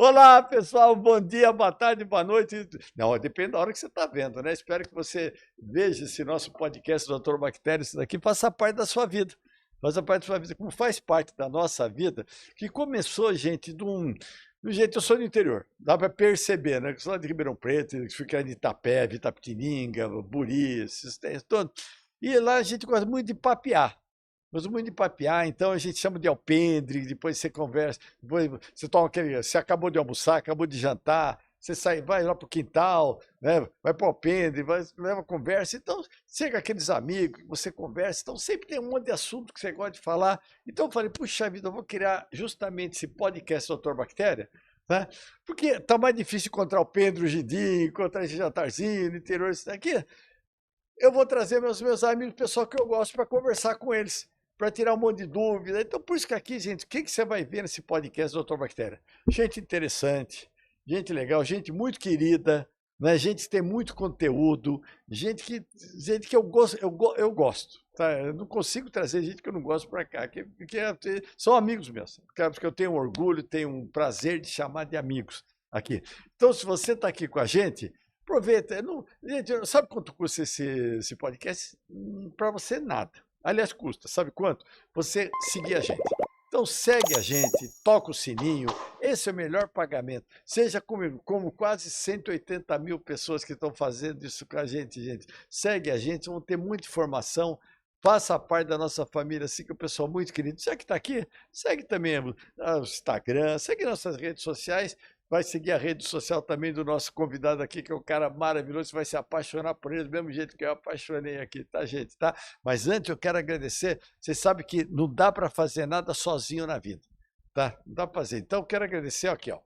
Olá, pessoal, bom dia, boa tarde, boa noite. Não, depende da hora que você está vendo, né? Espero que você veja esse nosso podcast, Doutor Bactéria, isso daqui faça parte da sua vida. Faça parte da sua vida, como faz parte da nossa vida, que começou, gente, do jeito, eu sou do interior, dá para perceber, né? Eu sou lá de Ribeirão Preto, fica de Itapeva, Itapetininga, Buri, esses todos. E lá a gente gosta muito de papear. Gosto muito de papear, então a gente chama de alpendre, depois você conversa, depois você toma aquele, você acabou de almoçar, acabou de jantar, você sai, vai lá pro quintal, né? Vai pro alpendre, vai, leva conversa, então chega aqueles amigos, você conversa, então sempre tem um monte de assunto que você gosta de falar. Então eu falei, puxa vida, eu vou criar justamente esse podcast Doutor Bactéria, né? Porque tá mais difícil encontrar o Pedro hoje em dia, encontrar esse jantarzinho no interior, isso daqui. Eu vou trazer meus amigos, pessoal que eu gosto, para conversar com eles, para tirar um monte de dúvida. Então, por isso que aqui, gente, o que você vai ver nesse podcast, Doutor Bactéria? Gente interessante, gente legal, gente muito querida, né? Gente que tem muito conteúdo, gente que eu gosto. Tá? Eu não consigo trazer gente que eu não gosto para cá, são amigos meus, porque eu tenho orgulho, tenho um prazer de chamar de amigos aqui. Então, se você está aqui com a gente, aproveita. Não, gente, sabe quanto custa esse podcast? Para você, nada. Aliás, custa. Sabe quanto? Você seguir a gente. Então, segue a gente, toca o sininho. Esse é o melhor pagamento. Seja como quase 180 mil pessoas que estão fazendo isso com a gente, gente. Segue a gente, vão ter muita informação. Faça parte da nossa família, assim, que o pessoal muito querido. Já que está aqui, segue também o Instagram, segue nossas redes sociais. Vai seguir a rede social também do nosso convidado aqui, que é um cara maravilhoso, você vai se apaixonar por ele do mesmo jeito que eu apaixonei aqui, tá, gente? Tá? Mas antes eu quero agradecer, vocês sabem que não dá para fazer nada sozinho na vida, tá? Não dá para fazer. Então eu quero agradecer aqui, ó.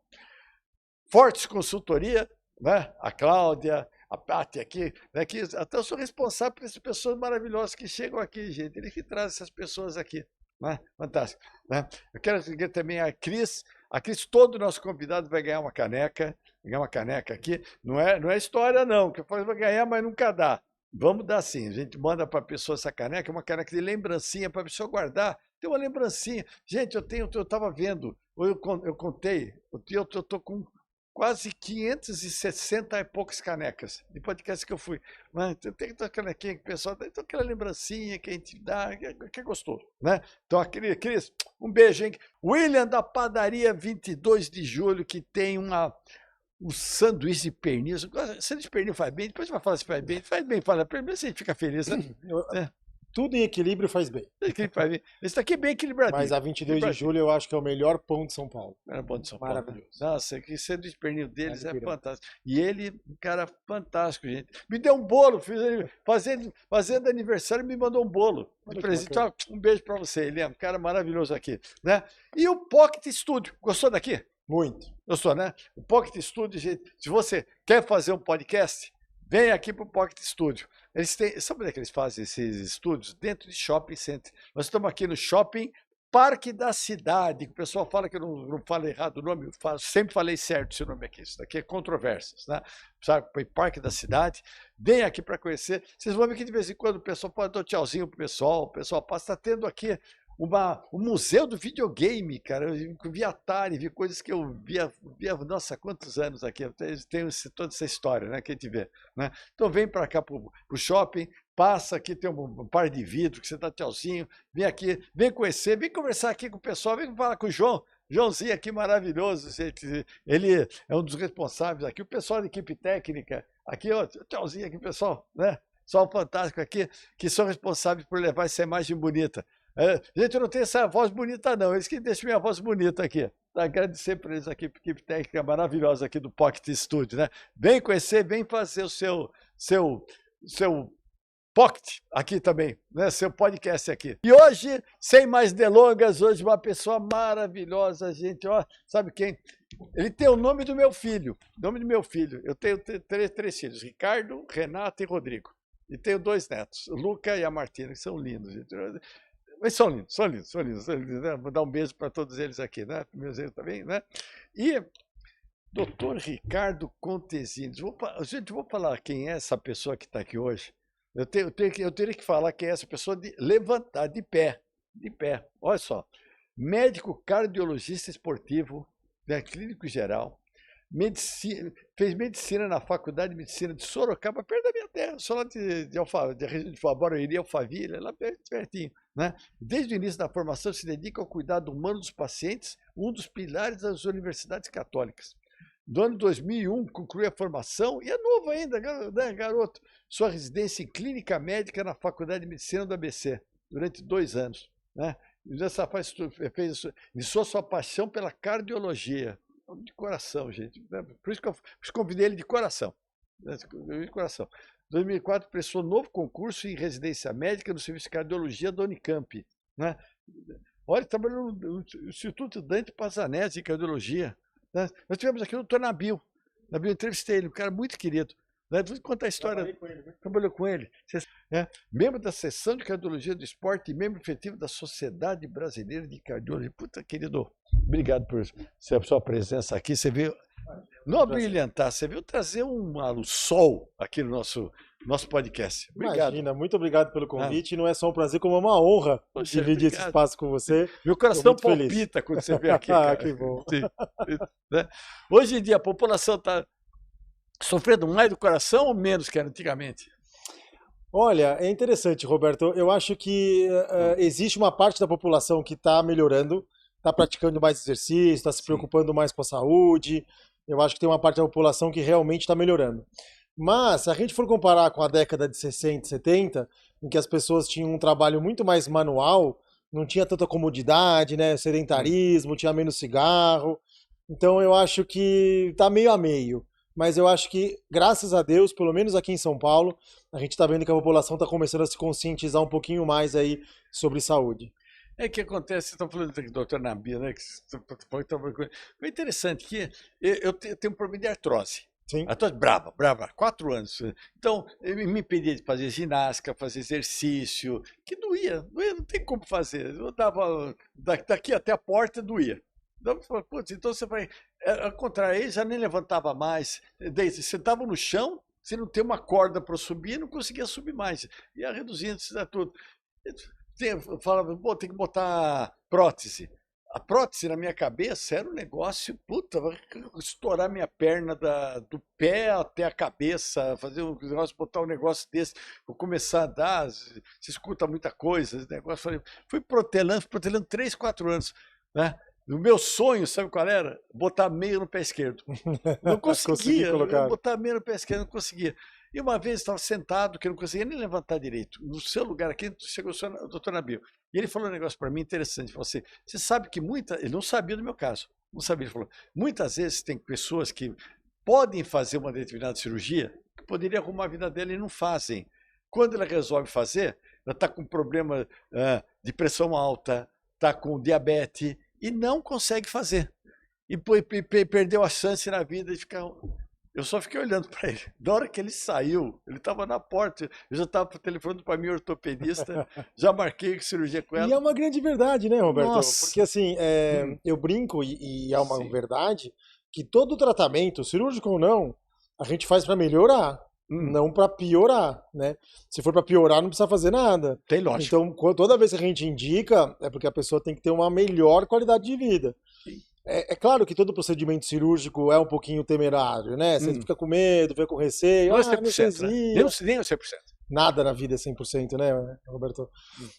Fortes Consultoria, né? A Cláudia, a Paty aqui, né? Que até eu sou responsável por essas pessoas maravilhosas que chegam aqui, gente. Ele que traz essas pessoas aqui. Né? Fantástico. Né? Eu quero agradecer também a Cris. A Cris, todo nosso convidado vai ganhar uma caneca. Ganhar uma caneca aqui. Não é história, não, que vai ganhar, mas nunca dá. Vamos dar sim. A gente manda para a pessoa essa caneca, uma caneca de lembrancinha para a pessoa guardar. Tem uma lembrancinha. Gente, eu estava vendo, eu contei, eu estou com quase 560 e poucas canecas de podcast que eu fui. Mas tem que ter canequinha que o pessoal dá, então aquela lembrancinha que a gente dá, que é gostoso, né? Então, Cris, um beijo, hein? William da Padaria 22 de Julho, que tem um sanduíche de pernil. Sanduíche de pernil faz bem, depois vai falar se faz bem, fala pernil, você fica feliz, né? Tudo em equilíbrio faz bem. Esse daqui é bem equilibradinho. Mas a 22 de julho eu acho que é o melhor pão de São Paulo. Era bom de São Paulo. Maravilhoso. Nossa, que sanduíche de pernil deles é fantástico. E ele, um cara fantástico, gente. Me deu um bolo, fazendo aniversário, me mandou um bolo. De presente. Um beijo para você, ele é um cara maravilhoso aqui. Né? E o Pocket Studio, gostou daqui? Muito. Gostou, né? O Pocket Studio, gente, se você quer fazer um podcast, vem aqui para o Pocket Studio. Eles têm, sabe onde é que eles fazem esses estúdios? Dentro de shopping center. Nós estamos aqui no shopping Parque da Cidade. O pessoal fala que eu não falo errado o nome, eu sempre falei certo esse nome aqui. Isso daqui é controvérsias, né? Sabe, Parque da Cidade. Vem aqui para conhecer. Vocês vão ver que de vez em quando o pessoal pode dar um tchauzinho pro pessoal. O pessoal passa, está tendo aqui um museu do videogame, cara. Eu vi Atari, vi coisas que eu via nossa, quantos anos aqui. Tem toda essa história, né, que a gente vê. Né? Então vem para cá pro shopping, passa aqui, tem um par de vidro que você dá tchauzinho, vem aqui, vem conhecer, vem conversar aqui com o pessoal, vem falar com o João. Joãozinho aqui maravilhoso, gente. Ele é um dos responsáveis aqui, o pessoal da equipe técnica, aqui, ó, tchauzinho aqui, pessoal, né? Pessoal fantástico aqui, que são responsáveis por levar essa imagem bonita. Gente, eu não tenho essa voz bonita, não. Eles que deixam minha voz bonita aqui. Agradecer por eles aqui, equipe técnica maravilhosa aqui do Pocket Studio, né? Vem conhecer, vem fazer o seu Pocket aqui também, né? Seu podcast aqui. E hoje, sem mais delongas, hoje uma pessoa maravilhosa, gente. Ó, sabe quem? Ele tem o nome do meu filho. Nome do meu filho. Eu tenho três filhos: Ricardo, Renato e Rodrigo. E tenho 2 netos, o Luca e a Martina, que são lindos, gente. Mas são lindos, né? Vou dar um beijo para todos eles aqui, né? Meus erros também, né? E Dr. Ricardo Contesini. Gente, vou falar quem é essa pessoa que está aqui hoje. Eu teria que falar quem é essa pessoa de levantar de pé. Olha só. Médico cardiologista esportivo, né, clínico geral, fez medicina na Faculdade de Medicina de Sorocaba, perto da minha terra, só lá de região de Barueri, Alphaville, lá pertinho. Né? Desde o início da formação se dedica ao cuidado humano dos pacientes, um dos pilares das universidades católicas. No ano 2001, concluiu a formação, e é novo ainda, né, garoto, sua residência em clínica médica na Faculdade de Medicina do ABC, durante 2 anos. Né? Iniciou sua paixão pela cardiologia. De coração, gente. Por isso que eu convidei ele de coração. De coração. Em 2004, prestou novo concurso em residência médica no Serviço de Cardiologia da Unicamp. Né? Olha, ele trabalhou no Instituto Dante Pazzanese de Cardiologia. Né? Nós tivemos aqui o Dr. Nabil. Nabil, eu entrevistei ele, um cara muito querido. Né? Vou contar a história. Trabalhou com ele. Membro da seção de cardiologia do esporte e membro efetivo da Sociedade Brasileira de Cardiologia. Puta, querido, obrigado por sua presença aqui. Você veio não brilhantar, você veio trazer um sol aqui no nosso podcast. Obrigado. Imagina, muito obrigado pelo convite. Não é só um prazer, como é uma honra dividir esse espaço com você. Meu coração palpita quando você vem aqui. Ah, que bom. Né? Hoje em dia a população está sofrendo mais do coração ou menos que era antigamente? Olha, é interessante, Roberto. Eu acho que existe uma parte da população que está melhorando, está praticando mais exercício, está se preocupando mais com a saúde. Eu acho que tem uma parte da população que realmente está melhorando. Mas, se a gente for comparar com a década de 60 e 70, em que as pessoas tinham um trabalho muito mais manual, não tinha tanta comodidade, né? Sedentarismo, tinha menos cigarro. Então, eu acho que está meio a meio. Mas eu acho que, graças a Deus, pelo menos aqui em São Paulo, a gente está vendo que a população está começando a se conscientizar um pouquinho mais aí sobre saúde. É que acontece, você está falando do Dr. Nabil, né? Foi interessante que eu tenho um problema de artrose. Sim. Artrose brava, 4 anos. Então, eu me impedia de fazer ginástica, fazer exercício, que doía, não tem como fazer. Eu dava daqui até a porta, doía. Então você vai. Ao contrário, ele já nem levantava mais. Daí, você sentava no chão, você não tem uma corda para subir, não conseguia subir mais. Ia reduzindo isso tudo. Eu falava, tem que botar prótese. A prótese na minha cabeça era um negócio, puta, vai estourar minha perna do pé até a cabeça, fazer um negócio, botar um negócio desse, vou começar a andar, se escuta muita coisa, esse negócio. Fui protelando 3, 4 anos, né? O meu sonho, sabe qual era? Botar meia no pé esquerdo. Não conseguia, botar meia no pé esquerdo, não conseguia. E uma vez estava sentado, que eu não conseguia nem levantar direito. No seu lugar aqui, chegou o doutor Nabil. E ele falou um negócio para mim interessante. Ele falou assim, você sabe que ele não sabia do meu caso. Não sabia. Ele falou, muitas vezes tem pessoas que podem fazer uma determinada cirurgia, que poderiam arrumar a vida dela e não fazem. Quando ela resolve fazer, ela está com problema de pressão alta, está com diabetes, e não consegue fazer. E perdeu a chance na vida de ficar... Eu só fiquei olhando para ele. Da hora que ele saiu, ele estava na porta, eu já estava telefonando para a minha ortopedista, já marquei cirurgia com ela. E é uma grande verdade, né, Roberto? Nossa. Porque assim, eu brinco, e é uma verdade, que todo tratamento, cirúrgico ou não, a gente faz para melhorar, não para piorar, né? Se for para piorar, não precisa fazer nada. Tem lógica. Então, toda vez que a gente indica, é porque a pessoa tem que ter uma melhor qualidade de vida. Sim. É claro que todo procedimento cirúrgico é um pouquinho temerário, né? Você fica com medo, fica com receio. Não é 100%, né? Nem é 100%. Nada na vida é 100%, né, Roberto?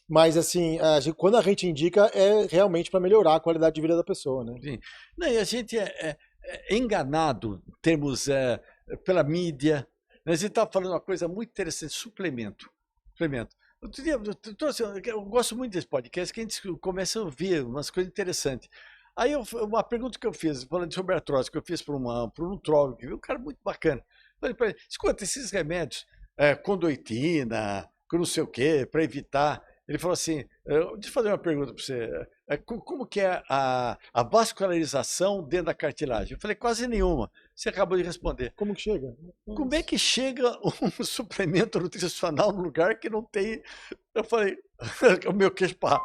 Mas, assim, quando a gente indica, é realmente para melhorar a qualidade de vida da pessoa, né? Sim. Não, e a gente é enganado em termos pela mídia. A gente estava falando uma coisa muito interessante, suplemento. Eu gosto muito desse podcast, que a gente começa a ouvir umas coisas interessantes. Aí uma pergunta que eu fiz, falando sobre artrose, que eu fiz para um nutrólogo, um cara muito bacana. Falei para ele, escuta, esses remédios, condoitina, com não sei o quê, para evitar. Ele falou assim, deixa eu fazer uma pergunta para você. Como que é a vascularização dentro da cartilagem? Eu falei, quase nenhuma. Você acabou de responder. Como que chega? Como é que chega um suplemento nutricional num lugar que não tem... Eu falei, o meu queixo pá.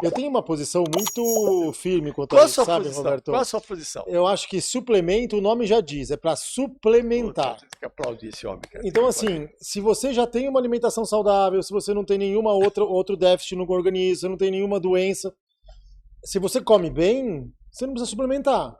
Eu tenho uma posição muito firme quanto a isso, sabe, Roberto? Qual a sua posição? Eu acho que suplemento, o nome já diz, é para suplementar. Tem que aplaudir esse homem, cara. Então, assim, se você já tem uma alimentação saudável, se você não tem nenhuma outro déficit no organismo, você não tem nenhuma doença, se você come bem, você não precisa suplementar.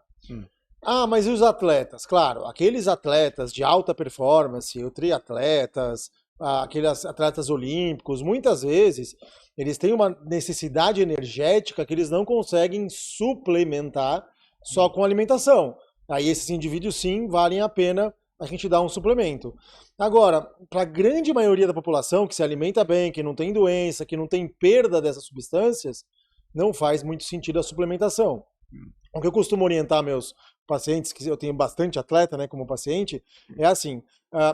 Ah, mas e os atletas? Claro, aqueles atletas de alta performance, o triatletas, aqueles atletas olímpicos, muitas vezes eles têm uma necessidade energética que eles não conseguem suplementar só com alimentação. Aí esses indivíduos sim valem a pena a gente dar um suplemento. Agora, para a grande maioria da população que se alimenta bem, que não tem doença, que não tem perda dessas substâncias, não faz muito sentido a suplementação. O que eu costumo orientar meus pacientes, que eu tenho bastante atleta, né, como paciente, é assim,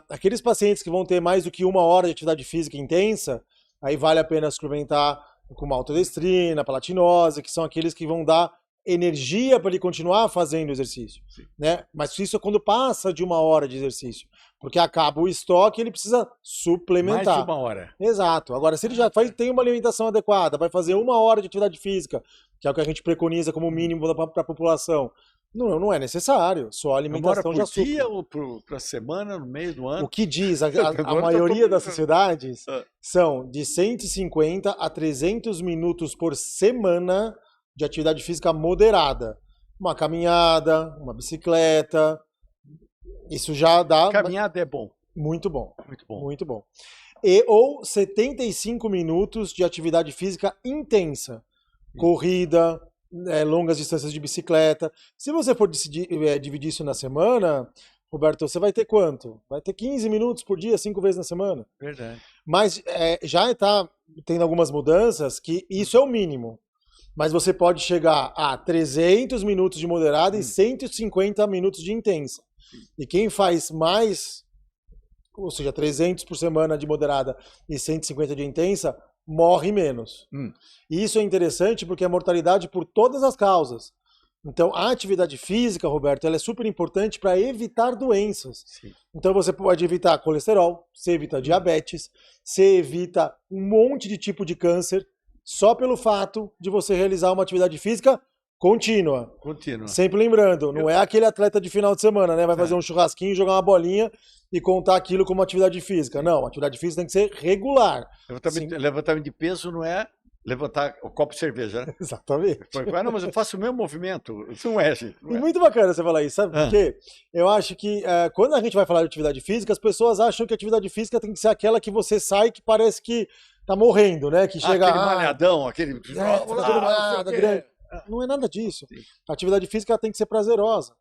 aqueles pacientes que vão ter mais do que 1 hora de atividade física intensa, aí vale a pena suplementar com maltodestrina, palatinose, que são aqueles que vão dar energia para ele continuar fazendo o exercício, né? Mas isso é quando passa de 1 hora de exercício, porque acaba o estoque e ele precisa suplementar. Mais de 1 hora. Exato. Agora, se ele já tem uma alimentação adequada, vai fazer 1 hora de atividade física, que é o que a gente preconiza como mínimo para a população, não é necessário. Só a alimentação já supre. Dia ou para semana, no meio do ano? O que diz a maioria das sociedades são de 150 a 300 minutos por semana de atividade física moderada. Uma caminhada, uma bicicleta, isso já dá... Caminhada é bom. Muito bom. Muito bom. Muito bom. Ou 75 minutos de atividade física intensa. Corrida, longas distâncias de bicicleta. Se você for dividir isso na semana, Roberto, você vai ter quanto? Vai ter 15 minutos por dia, 5 vezes na semana. Verdade. Mas já está tendo algumas mudanças que isso é o mínimo. Mas você pode chegar a 300 minutos de moderada e 150 minutos de intensa. E quem faz mais, ou seja, 300 por semana de moderada e 150 de intensa, morre menos. E isso é interessante porque a mortalidade por todas as causas. Então, a atividade física, Roberto, ela é super importante para evitar doenças. Sim. Então, você pode evitar colesterol, você evita diabetes, você evita um monte de tipo de câncer, só pelo fato de você realizar uma atividade física contínua. Sempre lembrando, não é aquele atleta de final de semana, né? Vai fazer um churrasquinho, jogar uma bolinha e contar aquilo como atividade física. Não, atividade física tem que ser regular. Levantamento de peso não é levantar o copo de cerveja, né? Exatamente. Não, mas eu faço o mesmo movimento. Isso não é, gente. Não é. Muito bacana você falar isso, sabe por quê? Eu acho que quando a gente vai falar de atividade física, as pessoas acham que a atividade física tem que ser aquela que você sai que parece que tá morrendo, né? Que chega... Aquele malhadão, aquele... grande. Não é nada disso. Sim. A atividade física tem que ser prazerosa.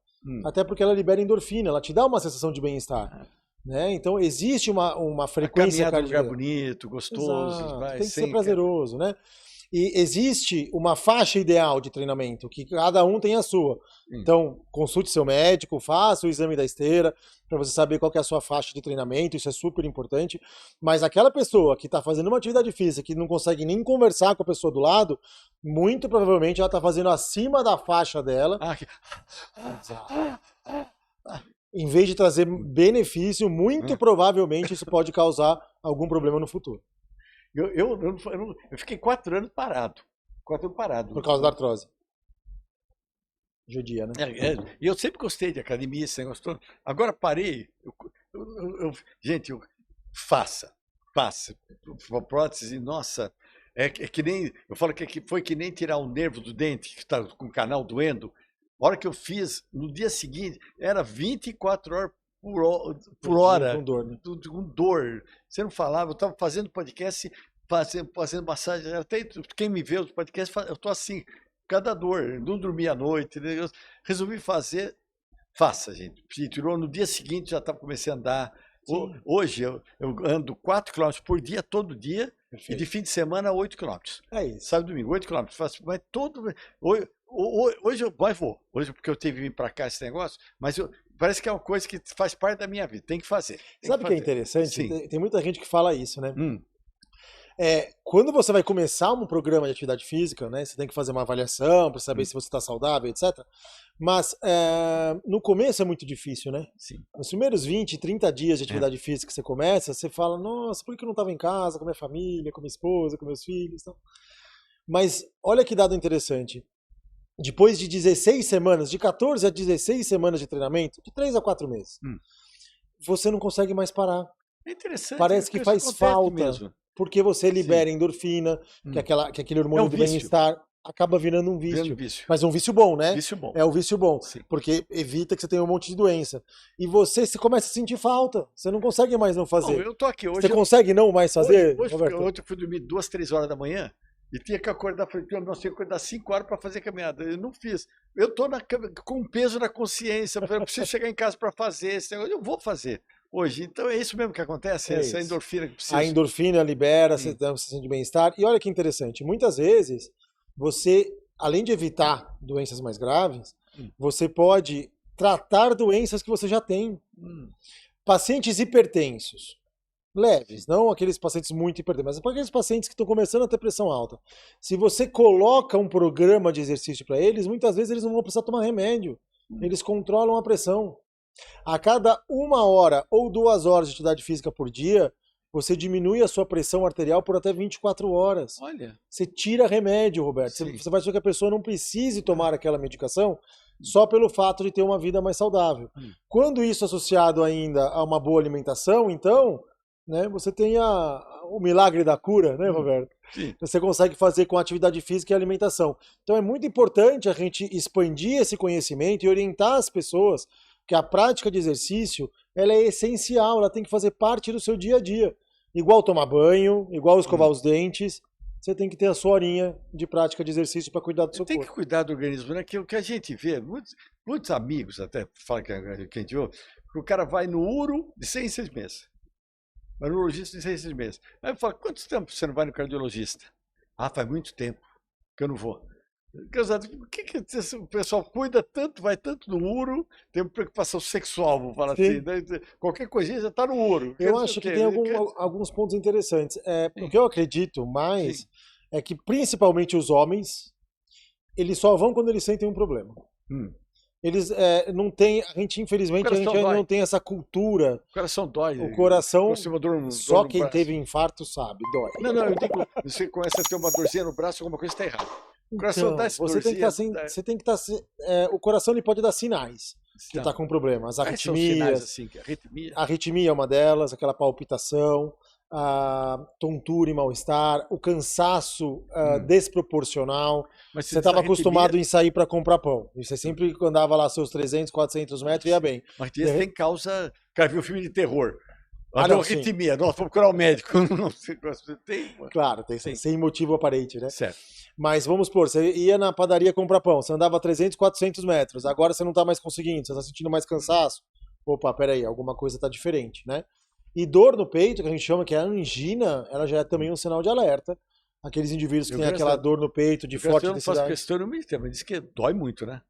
Até porque ela libera endorfina, ela te dá uma sensação de bem-estar. Né? Então existe uma frequência cardíaca. Um lugar bonito, gostoso. Tem que ser prazeroso, né? E existe uma faixa ideal de treinamento, que cada um tem a sua. Então, consulte seu médico, faça o exame da esteira, para você saber qual que é a sua faixa de treinamento, isso é super importante. Mas aquela pessoa que está fazendo uma atividade física, que não consegue nem conversar com a pessoa do lado, muito provavelmente ela está fazendo acima da faixa dela. Em vez de trazer benefício, muito provavelmente isso pode causar algum problema no futuro. Eu fiquei 4 anos parado. 4 anos parado. Por causa da artrose. Judia, né? E eu sempre gostei de academia, esse negócio todo. Agora parei. Gente, faça. Prótese, nossa. É que nem. Eu falo que foi que nem tirar o nervo do dente, que está com o canal doendo. A hora que eu fiz, no dia seguinte, era 24 horas por hora. Com dor, né? Com dor. Você não falava, eu estava fazendo podcast, fazendo massagem. Até quem me vê os podcasts, eu estou assim, cada dor. Não dormi à noite. Eu resolvi fazer. Faça, gente. Se tirou no dia seguinte, já comecei a andar. Sim. Hoje eu ando 4 km por dia, todo dia. Perfeito. E de fim de semana, 8 km. É isso. Sábado e domingo, 8 km. Mas todo. Hoje eu vou. Hoje, porque eu tive que vir para cá esse negócio, mas parece que é uma coisa que faz parte da minha vida. Tem que fazer. Sabe o que é interessante? Tem muita gente que fala isso, né? Quando você vai começar um programa de atividade física, né? Você tem que fazer uma avaliação para saber se você está saudável, etc. Mas no começo é muito difícil, né? Sim. Nos primeiros 20, 30 dias de atividade física que você começa, você fala, nossa, por que eu não estava em casa com minha família, com minha esposa, com meus filhos? Tal? Mas olha que dado interessante. Depois de 16 semanas, de 14 a 16 semanas de treinamento, de 3 a 4 meses, você não consegue mais parar. É interessante. Parece que faz falta, mesmo. Porque você libera endorfina, que é aquele hormônio do bem-estar. acaba virando um Vendo vício. vício. Mas um vício bom, né? Vício bom. É o vício bom, Sim. porque evita que você tenha um monte de doença. E você se começa a sentir falta, você não consegue mais não Bom, fazer. eu tô aqui hoje. Você consegue não mais fazer, Roberto? Hoje eu fui dormir 2, 3 horas da manhã e tinha que acordar, falei, eu não sei, acordar 5 horas para fazer caminhada. Eu não fiz. Eu tô com peso na consciência, eu preciso chegar em casa para fazer esse negócio. Eu vou fazer hoje. Então é isso mesmo que acontece, É essa isso. endorfina que precisa. A endorfina libera, Sim. você dá uma sensação de bem-estar. E olha que interessante, muitas vezes você, além de evitar doenças mais graves, você pode tratar doenças que você já tem. Pacientes hipertensos, leves, não aqueles pacientes muito hipertensos, mas para aqueles pacientes que estão começando a ter pressão alta. Se você coloca um programa de exercício para eles, muitas vezes eles não vão precisar tomar remédio. Eles controlam a pressão. A cada 1 hora ou 2 horas de atividade física por dia, você diminui a sua pressão arterial por até 24 horas. Olha. Você tira remédio, Roberto. Sim. Você faz com que a pessoa não precise tomar aquela medicação só pelo fato de ter uma vida mais saudável. Quando isso é associado ainda a uma boa alimentação, então, né, você tem o milagre da cura, né, Roberto? Sim. Você consegue fazer com atividade física e alimentação. Então é muito importante a gente expandir esse conhecimento e orientar as pessoas que a prática de exercício ela é essencial, ela tem que fazer parte do seu dia a dia. Igual tomar banho, igual escovar os dentes, você tem que ter a sua horinha de prática de exercício para cuidar do seu Tem corpo. que cuidar do organismo, né? Que o que a gente vê, muitos amigos até falam que a gente ouve, que o cara vai no uro de 6 em 6 meses. Vai no urologista de 6 em 6 meses. Aí eu falo, quanto tempo você não vai no cardiologista? Ah, faz muito tempo que eu não vou. Por que o pessoal cuida tanto, vai tanto no uro, tem uma preocupação sexual, vamos falar Sim. assim, né? Qualquer coisinha já está no uro. Eu acho que tem alguns pontos interessantes. O que eu acredito mais Sim. é que, principalmente os homens, eles só vão quando eles sentem um problema. Eles não têm, a gente infelizmente ainda não tem essa cultura. O coração dói. O coração, só quem teve infarto sabe, dói. Não, eu digo, você começa a ter uma dorzinha no braço, alguma coisa está errada. O coração Então, dá essa você tem que estar o coração ele pode dar sinais que está com problemas. Arritmias, assim, arritmia. Arritmia é uma delas, aquela palpitação, a tontura e mal-estar, o cansaço desproporcional. Mas você estava acostumado em sair para comprar pão. E você sempre andava lá seus 300, 400 metros e ia bem. Mas tem causa... Cara, viu um filme de terror. Não, arritmia. Nossa, vou procurar o médico. Não sei se tem. Claro, tem sem motivo aparente, né? Certo. Mas vamos supor, você ia na padaria comprar pão, você andava 300, 400 metros, agora você não está mais conseguindo, você está sentindo mais cansaço. Opa, peraí, alguma coisa está diferente, né? E dor no peito, que a gente chama que é a angina, ela já é também um sinal de alerta. Aqueles indivíduos que têm aquela dor no peito de forte necessidade. Eu não faço questão, mas diz que dói muito, né?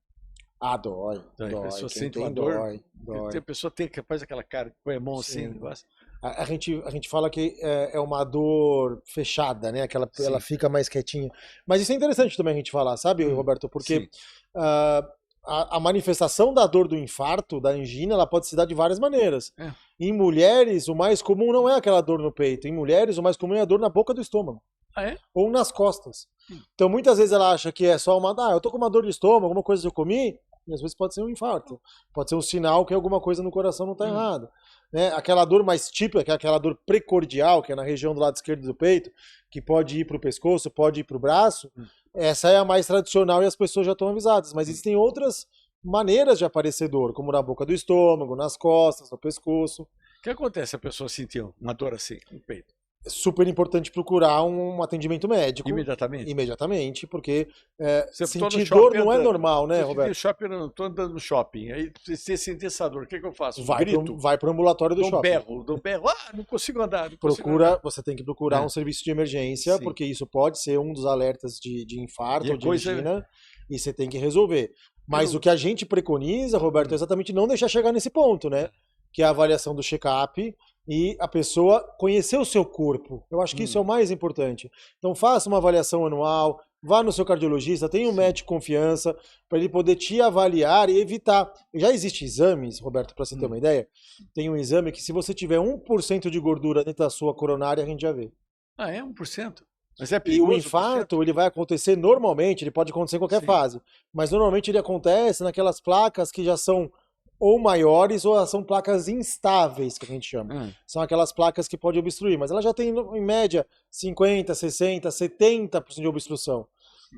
Ah, dói. A pessoa sente uma dor. Dói. A pessoa tem que faz aquela cara, põe a mão assim, negócio. A gente fala que é uma dor fechada, né? Ela fica mais quietinha. Mas isso é interessante também a gente falar, sabe, Roberto? Porque a manifestação da dor do infarto, da angina, ela pode se dar de várias maneiras. Em mulheres, o mais comum não é aquela dor no peito. Em mulheres, o mais comum é a dor na boca do estômago. Ah, é? Ou nas costas. Então, muitas vezes ela acha que é só eu tô com uma dor de estômago, alguma coisa que eu comi, e às vezes pode ser um infarto. Pode ser um sinal que alguma coisa no coração não está errado. Né? Aquela dor mais típica, que é aquela dor precordial, que é na região do lado esquerdo do peito, que pode ir para o pescoço, pode ir para o braço, essa é a mais tradicional e as pessoas já estão avisadas. Mas existem outras maneiras de aparecer dor, como na boca do estômago, nas costas, no pescoço. O que acontece se a pessoa sentir uma dor assim no peito? É super importante procurar um atendimento médico. Imediatamente? Imediatamente, porque sentir dor não é normal, né, Roberto? Estou andando no shopping, aí você sentir essa dor, o que eu faço? Vai para o ambulatório do shopping. Dou berro, não consigo andar. Você tem que procurar um serviço de emergência, porque isso pode ser um dos alertas de infarto ou de angina, e você tem que resolver. Mas o que a gente preconiza, Roberto, é exatamente não deixar chegar nesse ponto, né? Que é a avaliação do check-up, e a pessoa conhecer o seu corpo. Eu acho que isso é o mais importante. Então faça uma avaliação anual, vá no seu cardiologista, tenha um médico de confiança, para ele poder te avaliar e evitar. Já existem exames, Roberto, para você ter uma ideia, tem um exame que se você tiver 1% de gordura dentro da sua coronária, a gente já vê. Ah, é 1%? Mas é perigoso, e o infarto, ele vai acontecer normalmente, ele pode acontecer em qualquer fase, mas normalmente ele acontece naquelas placas que já são ou maiores, ou são placas instáveis, que a gente chama. São aquelas placas que podem obstruir, mas ela já tem, em média, 50%, 60%, 70% de obstrução.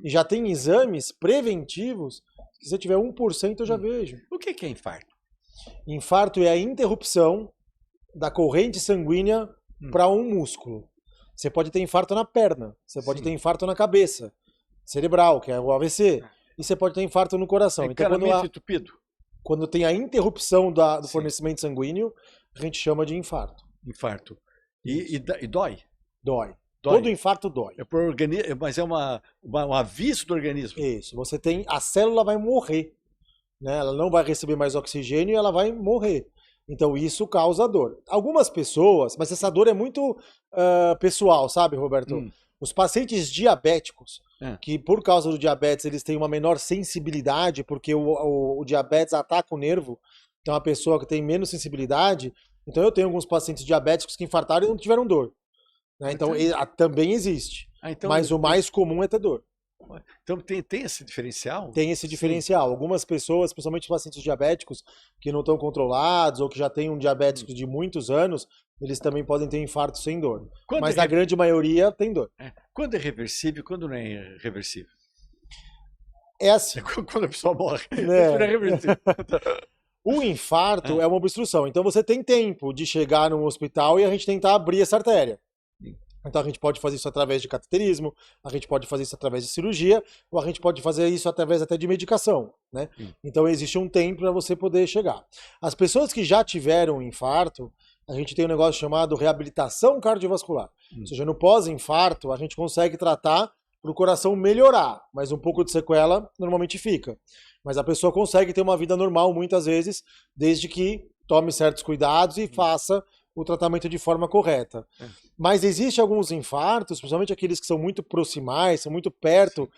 E já tem exames preventivos, que se você tiver 1% eu já vejo. O que é infarto? Infarto é a interrupção da corrente sanguínea para um músculo. Você pode ter infarto na perna, você pode ter infarto na cabeça, cerebral, que é o AVC, e você pode ter infarto no coração. Então, entupido. Quando tem a interrupção do fornecimento sanguíneo, a gente chama de infarto. Infarto. E dói? Dói. Todo infarto dói. Mas é um aviso do organismo. Isso. A célula vai morrer. Né? Ela não vai receber mais oxigênio e ela vai morrer. Então isso causa dor. Algumas pessoas, mas essa dor é muito pessoal, sabe, Roberto? Os pacientes diabéticos, que por causa do diabetes eles têm uma menor sensibilidade, porque o diabetes ataca o nervo, então a pessoa que tem menos sensibilidade. Então eu tenho alguns pacientes diabéticos que infartaram e não tiveram dor. Né? Então também existe. Mas o mais comum é ter dor. Então tem esse diferencial? Tem esse diferencial. Algumas pessoas, principalmente pacientes diabéticos, que não estão controlados ou que já têm um diabetes de muitos anos, eles também podem ter infarto sem dor. Mas na grande maioria tem dor. Quando é reversível e quando não é reversível? É assim. Quando a pessoa morre. Não é reversível. O infarto é uma obstrução. Então você tem tempo de chegar num hospital e a gente tentar abrir essa artéria. Então a gente pode fazer isso através de cateterismo, a gente pode fazer isso através de cirurgia, ou a gente pode fazer isso através até de medicação, né? Então existe um tempo para você poder chegar. As pessoas que já tiveram infarto, a gente tem um negócio chamado reabilitação cardiovascular. Ou seja, no pós-infarto a gente consegue tratar para o coração melhorar, mas um pouco de sequela normalmente fica. Mas a pessoa consegue ter uma vida normal muitas vezes, desde que tome certos cuidados e faça o tratamento de forma correta. Mas existem alguns infartos, principalmente aqueles que são muito proximais, são muito perto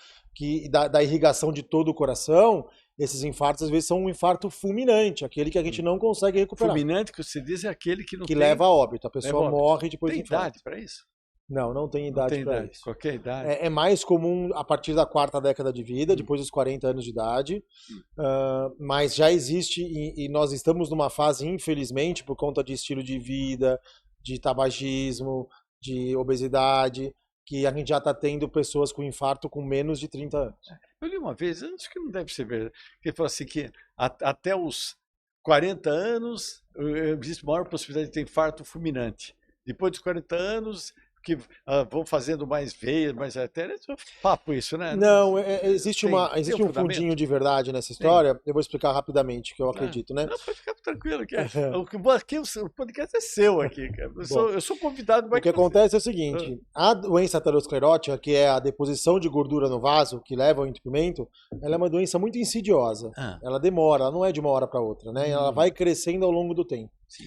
da irrigação de todo o coração. Esses infartos, às vezes, são um infarto fulminante, aquele que a gente não consegue recuperar. Fulminante, que você diz, é aquele que não que leva a óbito. A pessoa morre depois do infarto. Tem idade para isso? Não tem idade para isso. Qualquer idade. É mais comum a partir da 4ª década de vida, depois dos 40 anos de idade. Mas já existe, e nós estamos numa fase, infelizmente, por conta de estilo de vida, de tabagismo, de obesidade, que a gente já está tendo pessoas com infarto com menos de 30 anos. Eu li uma vez, acho que não deve ser verdade, que ele falou assim que até os 40 anos existe maior possibilidade de ter infarto fulminante. Depois dos 40 anos, que vão fazendo mais veias, mais artérias, é papo isso, né? Não, existe um fundinho de verdade nessa história. Eu vou explicar rapidamente, que eu acredito, né? Não, pode ficar tranquilo, que aqui o podcast é seu aqui, cara. Eu sou convidado. O que acontece é o seguinte, a doença aterosclerótica, que é a deposição de gordura no vaso, que leva ao entupimento, ela é uma doença muito insidiosa. Ela demora, ela não é de uma hora para outra, né? Ela vai crescendo ao longo do tempo. Sim.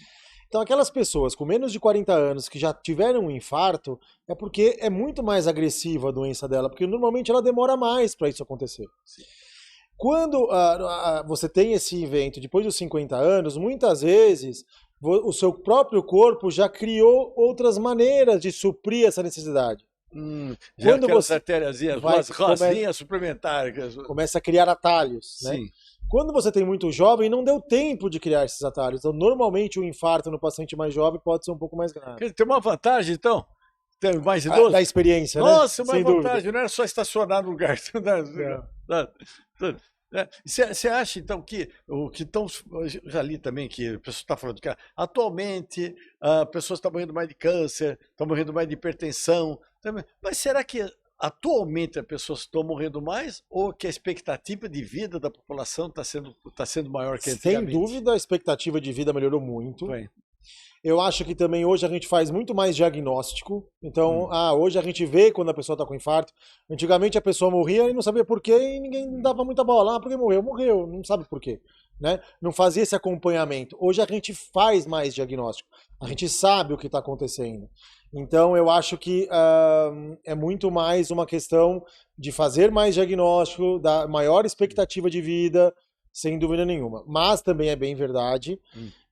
Então, aquelas pessoas com menos de 40 anos que já tiveram um infarto, é porque é muito mais agressiva a doença dela, porque normalmente ela demora mais para isso acontecer. Sim. Quando você tem esse evento depois dos 50 anos, muitas vezes o seu próprio corpo já criou outras maneiras de suprir essa necessidade. Quando você artériazinhas, rosinhas suplementares. Começa a criar atalhos, né? Sim. Quando você tem muito jovem, não deu tempo de criar esses atalhos. Então, normalmente, o infarto no paciente mais jovem pode ser um pouco mais grave. Tem uma vantagem, então? Tem mais idoso? Da experiência, né? Nossa, uma vantagem. Não era só estacionar no lugar. Você acha, então, que o que estão... Já li também que a pessoa está falando que atualmente pessoas estão morrendo mais de câncer, estão morrendo mais de hipertensão. Mas será que atualmente as pessoas estão morrendo mais ou que a expectativa de vida da população está sendo maior que antigamente? Sem dúvida, a expectativa de vida melhorou muito. Eu acho que também hoje a gente faz muito mais diagnóstico. Então, hoje a gente vê quando a pessoa está com infarto. Antigamente a pessoa morria e não sabia por quê e ninguém dava muita bola. Por que morreu? Morreu, não sabe por quê. Né? Não fazia esse acompanhamento. Hoje a gente faz mais diagnóstico. A gente sabe o que está acontecendo. Então, eu acho que é muito mais uma questão de fazer mais diagnóstico, da maior expectativa de vida, sem dúvida nenhuma. Mas também é bem verdade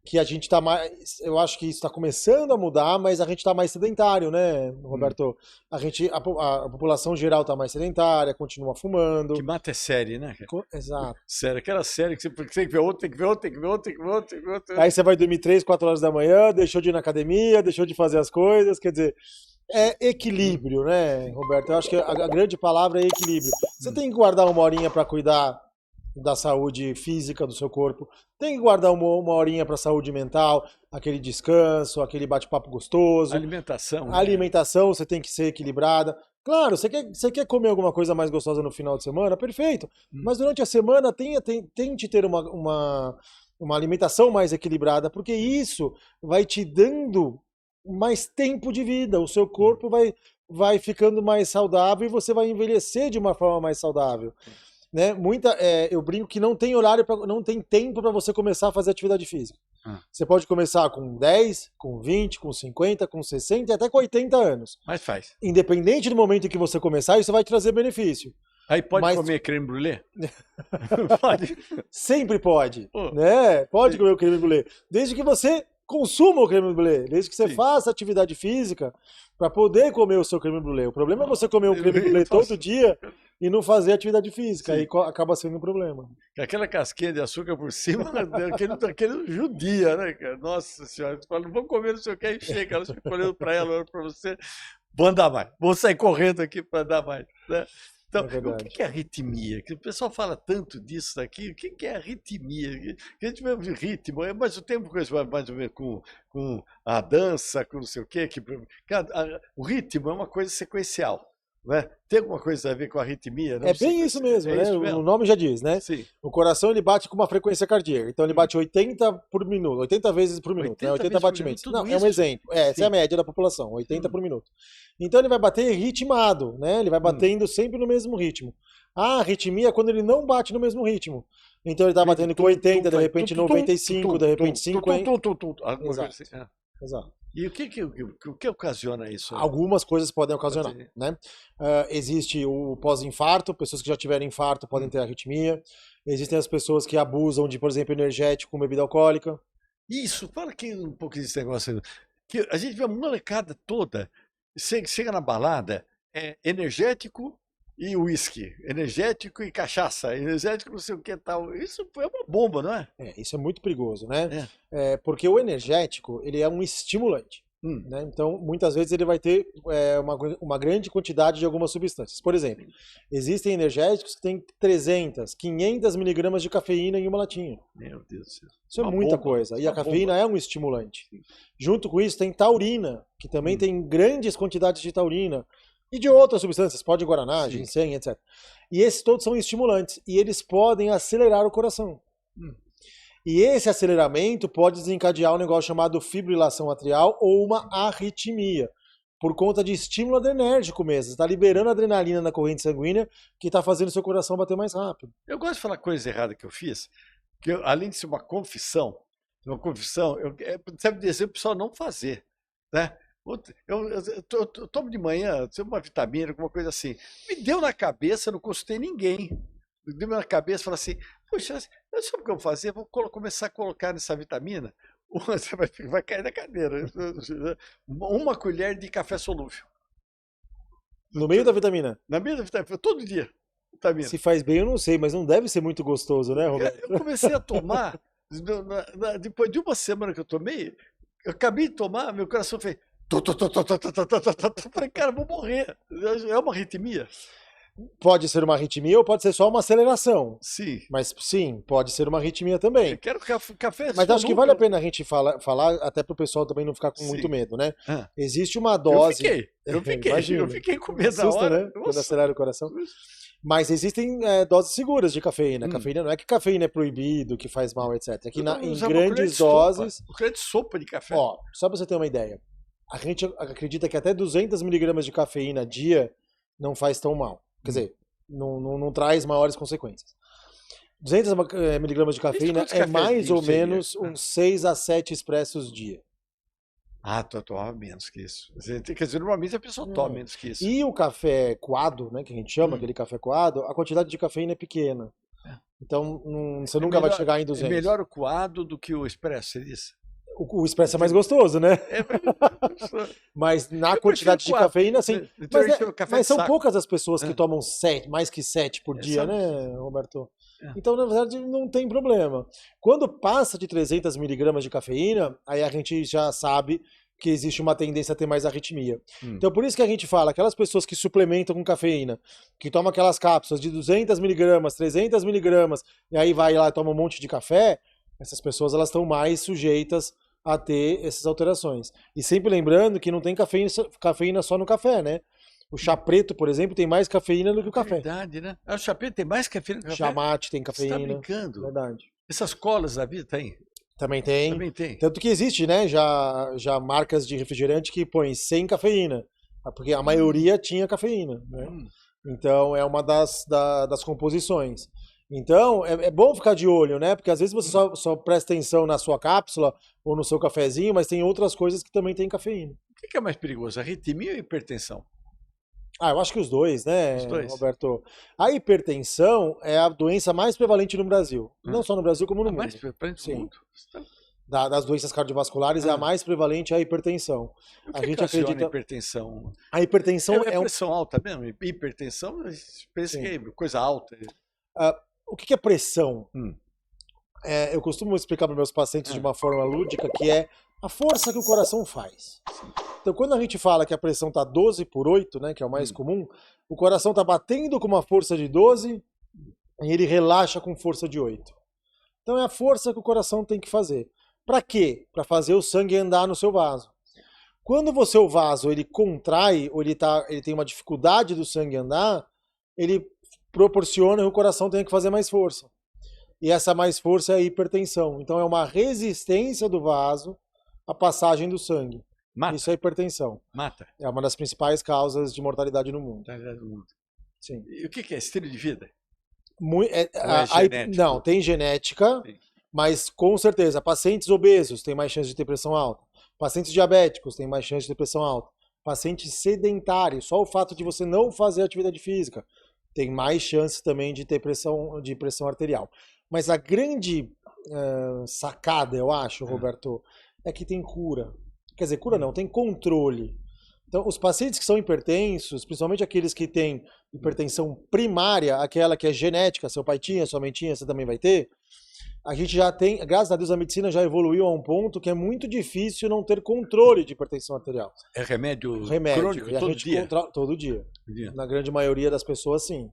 que a gente está mais... Eu acho que isso está começando a mudar, mas a gente está mais sedentário, né, Roberto? A população geral está mais sedentária, continua fumando. Que mata é série, né? Exato. Série, aquela série que você tem que ver outro, tem que ver outro, tem que ver outro, tem que ver outro, tem que ver outro. Aí você vai dormir 3, 4 horas da manhã, deixou de ir na academia, deixou de fazer as coisas, quer dizer... É equilíbrio, né, Roberto? Eu acho que a grande palavra é equilíbrio. Você tem que guardar uma horinha para cuidar da saúde física do seu corpo, tem que guardar uma horinha para a saúde mental, aquele descanso, aquele bate-papo gostoso. Alimentação, A né? alimentação você tem que ser equilibrada. Claro, você quer comer alguma coisa mais gostosa no final de semana? Perfeito. Mas durante a semana tente ter uma alimentação mais equilibrada, porque isso vai te dando mais tempo de vida. O seu corpo vai ficando mais saudável e você vai envelhecer de uma forma mais saudável. Né? Eu brinco que não tem horário, não tem tempo para você começar a fazer atividade física. Você pode começar com 10, com 20, com 50, com 60 e até com 80 anos. Mas faz. Independente do momento em que você começar, isso vai te trazer benefício. Aí pode comer creme brulee? Pode. Sempre pode. Oh. Né? Pode comer o creme brulee. Desde que você consuma o creme brulee. Desde que você faça atividade física para poder comer o seu creme brulee. O problema é você comer o creme brulee todo dia e não fazer atividade física. Aí acaba sendo um problema. Aquela casquinha de açúcar por cima, daquele judia, né, cara? Nossa senhora, você fala, não vou comer, não sei o que, aí chega, ela fica olhando para ela, olhando para você, vou andar mais, vou sair correndo aqui para andar mais, né? Então, o que é arritmia? Que o pessoal fala tanto disso daqui. O que é arritmia? A gente vê o ritmo, é mais o tempo que mais ou menos com a dança, com não sei o quê. O ritmo é uma coisa sequencial. Né? Tem alguma coisa a ver com a arritmia? Não é bem isso mesmo, né? Isso mesmo. O nome já diz, né? Sim. O coração ele bate com uma frequência cardíaca. Então ele bate 80 por minuto, 80 vezes por minuto, 80 batimentos. Não, é um exemplo. Essa é a média da população, 80 por minuto. Então ele vai bater ritmado, né? Ele vai batendo sempre no mesmo ritmo. A arritmia é quando ele não bate no mesmo ritmo. Então ele tá batendo com 80, de repente 95, de repente 50. Exato. E o que ocasiona isso? Algumas coisas podem ocasionar, né? Existe o pós-infarto, pessoas que já tiveram infarto podem ter arritmia. Existem as pessoas que abusam de, por exemplo, energético com bebida alcoólica. Isso, fala aqui um pouco desse negócio aí. Que a gente vê a molecada toda, chega na balada, energético e uísque, energético e cachaça, energético não sei o que tal. Isso é uma bomba, não é? Isso é muito perigoso, né? Porque o energético, ele é um estimulante. Né? Então, muitas vezes ele vai ter uma grande quantidade de algumas substâncias. Por exemplo, existem energéticos que têm 300, 500 miligramas de cafeína em uma latinha. Meu Deus do céu. Isso é muita coisa. E a cafeína é um estimulante. Junto com isso tem taurina, que também tem grandes quantidades de taurina. E de outras substâncias, pó de guaraná, ginseng, etc. E esses todos são estimulantes. E eles podem acelerar o coração. E esse aceleramento pode desencadear um negócio chamado fibrilação atrial ou uma arritmia. Por conta de estímulo adrenérgico mesmo. Você está liberando adrenalina na corrente sanguínea que está fazendo o seu coração bater mais rápido. Eu gosto de falar coisa errada que eu fiz, que além de ser uma confissão, serve de exemplo para o pessoal não fazer. Né? Eu tomo de manhã uma vitamina, alguma coisa assim. Me deu na cabeça, não consultei ninguém. Me deu na cabeça e falei assim: poxa, sabe o que eu vou fazer? Vou começar a colocar nessa vitamina. Você vai cair na cadeira. Uma colher de café solúvel. No meio da vitamina? Na meio da vitamina, todo dia. Vitamina. Se faz bem, eu não sei, mas não deve ser muito gostoso, né, Roberto? Eu comecei a tomar, depois de uma semana que eu tomei, eu acabei de tomar, meu coração fez. Falei, cara, vou morrer. É uma arritmia? Pode ser uma arritmia ou pode ser só uma aceleração. Sim. Mas sim, pode ser uma arritmia também. Eu quero café. Mas acho que vale a pena a gente falar até para o pessoal também não ficar com muito medo, né? Existe uma dose. Eu fiquei com medo da hora. Né? Quando acelera o coração. Mas existem doses seguras de cafeína. Cafeína não é que cafeína é proibido, que faz mal, etc. É que em grandes doses. Eu quero de sopa de café. Ó, só para você ter uma ideia. A gente acredita que até 200 miligramas de cafeína a dia não faz tão mal. Quer dizer, não traz maiores consequências. 200 miligramas de cafeína é mais ou menos uns 6 a 7 expressos dia. Tu tomava menos que isso. Quer dizer, normalmente a pessoa toma menos que isso. E o café coado, né, que a gente chama, aquele café coado, a quantidade de cafeína é pequena. Então, você nunca vai chegar em 200. É melhor o coado do que o expresso, você disse? O expresso é mais gostoso, né? Mas na quantidade de cafeína, assim. Mas são poucas as pessoas que tomam mais que 7 por dia, né, Roberto? Então, na verdade, não tem problema. Quando passa de 300 miligramas de cafeína, aí a gente já sabe que existe uma tendência a ter mais arritmia. Então, por isso que a gente fala, aquelas pessoas que suplementam com cafeína, que tomam aquelas cápsulas de 200 miligramas, 300 miligramas, e aí vai lá e toma um monte de café, essas pessoas elas estão mais sujeitas a ter essas alterações. E sempre lembrando que não tem cafeína só no café, né? O chá preto, por exemplo, tem mais cafeína do que o café. Verdade, né? O chá preto tem mais cafeína que o café? Chá mate tem Você cafeína. tá brincando? Verdade. Essas colas da vida tem? Também tem. Também tem. Tanto que existe, né, já marcas de refrigerante que põem sem cafeína, porque a maioria tinha cafeína, né? Então é uma das composições. Então é bom ficar de olho, né? Porque às vezes você só presta atenção na sua cápsula ou no seu cafezinho, mas tem outras coisas que também tem cafeína. O que é mais perigoso, arritmia ou hipertensão? Eu acho que os dois, né, Os dois. Roberto? A hipertensão é a doença mais prevalente no Brasil. Não só no Brasil, como no mundo. Mais prevalente no mundo? Das doenças cardiovasculares, é a mais prevalente a hipertensão. O que a gente ocasiona acredita. Hipertensão? A hipertensão é pressão alta mesmo? Hipertensão, pensa que é coisa alta. O que é pressão? Eu costumo explicar para meus pacientes de uma forma lúdica, que é a força que o coração faz. Então, quando a gente fala que a pressão está 12/8, né, que é o mais comum, o coração está batendo com uma força de 12 e ele relaxa com força de 8. Então, é a força que o coração tem que fazer. Para quê? Para fazer o sangue andar no seu vaso. Quando o seu vaso ele contrai, ou ele tem uma dificuldade do sangue andar, ele proporciona que o coração tenha que fazer mais força. E essa mais força é a hipertensão. Então, é uma resistência do vaso à passagem do sangue. Mata. Isso é hipertensão. Mata. É uma das principais causas de mortalidade no mundo. Sim. E o que é estilo de vida? Não, tem genética, sim, mas com certeza, pacientes obesos têm mais chance de ter pressão alta. Pacientes diabéticos têm mais chance de ter pressão alta. Pacientes sedentários, só o fato de você não fazer atividade física, tem mais chance também de ter pressão arterial. Mas a grande sacada, eu acho, Roberto, é que tem cura. Quer dizer, cura não, tem controle. Então, os pacientes que são hipertensos, principalmente aqueles que têm hipertensão primária, aquela que é genética, seu pai tinha, sua mãe tinha, você também vai ter, a gente já tem, graças a Deus, a medicina já evoluiu a um ponto que é muito difícil não ter controle de hipertensão arterial. É remédio crônico, todo dia? Todo dia. Na grande maioria das pessoas, sim.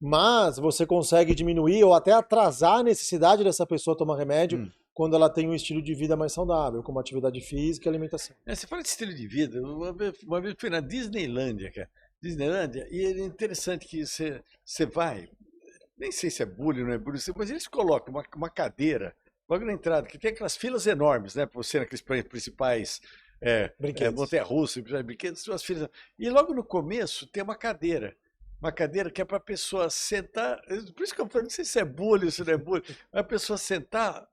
Mas você consegue diminuir ou até atrasar a necessidade dessa pessoa tomar remédio quando ela tem um estilo de vida mais saudável, como atividade física e alimentação. Você fala de estilo de vida, uma vez fui na Disneylândia, cara. Disneylândia, e é interessante que você vai, nem sei se é bullying ou não é bullying, mas eles colocam uma cadeira logo na entrada, que tem aquelas filas enormes, né, para você naqueles principais montanha-russa, brinquedos, suas filas. E logo no começo tem uma cadeira que é para a pessoa sentar, por isso que eu falo, não sei se é bullying ou se não é bullying, a pessoa sentar.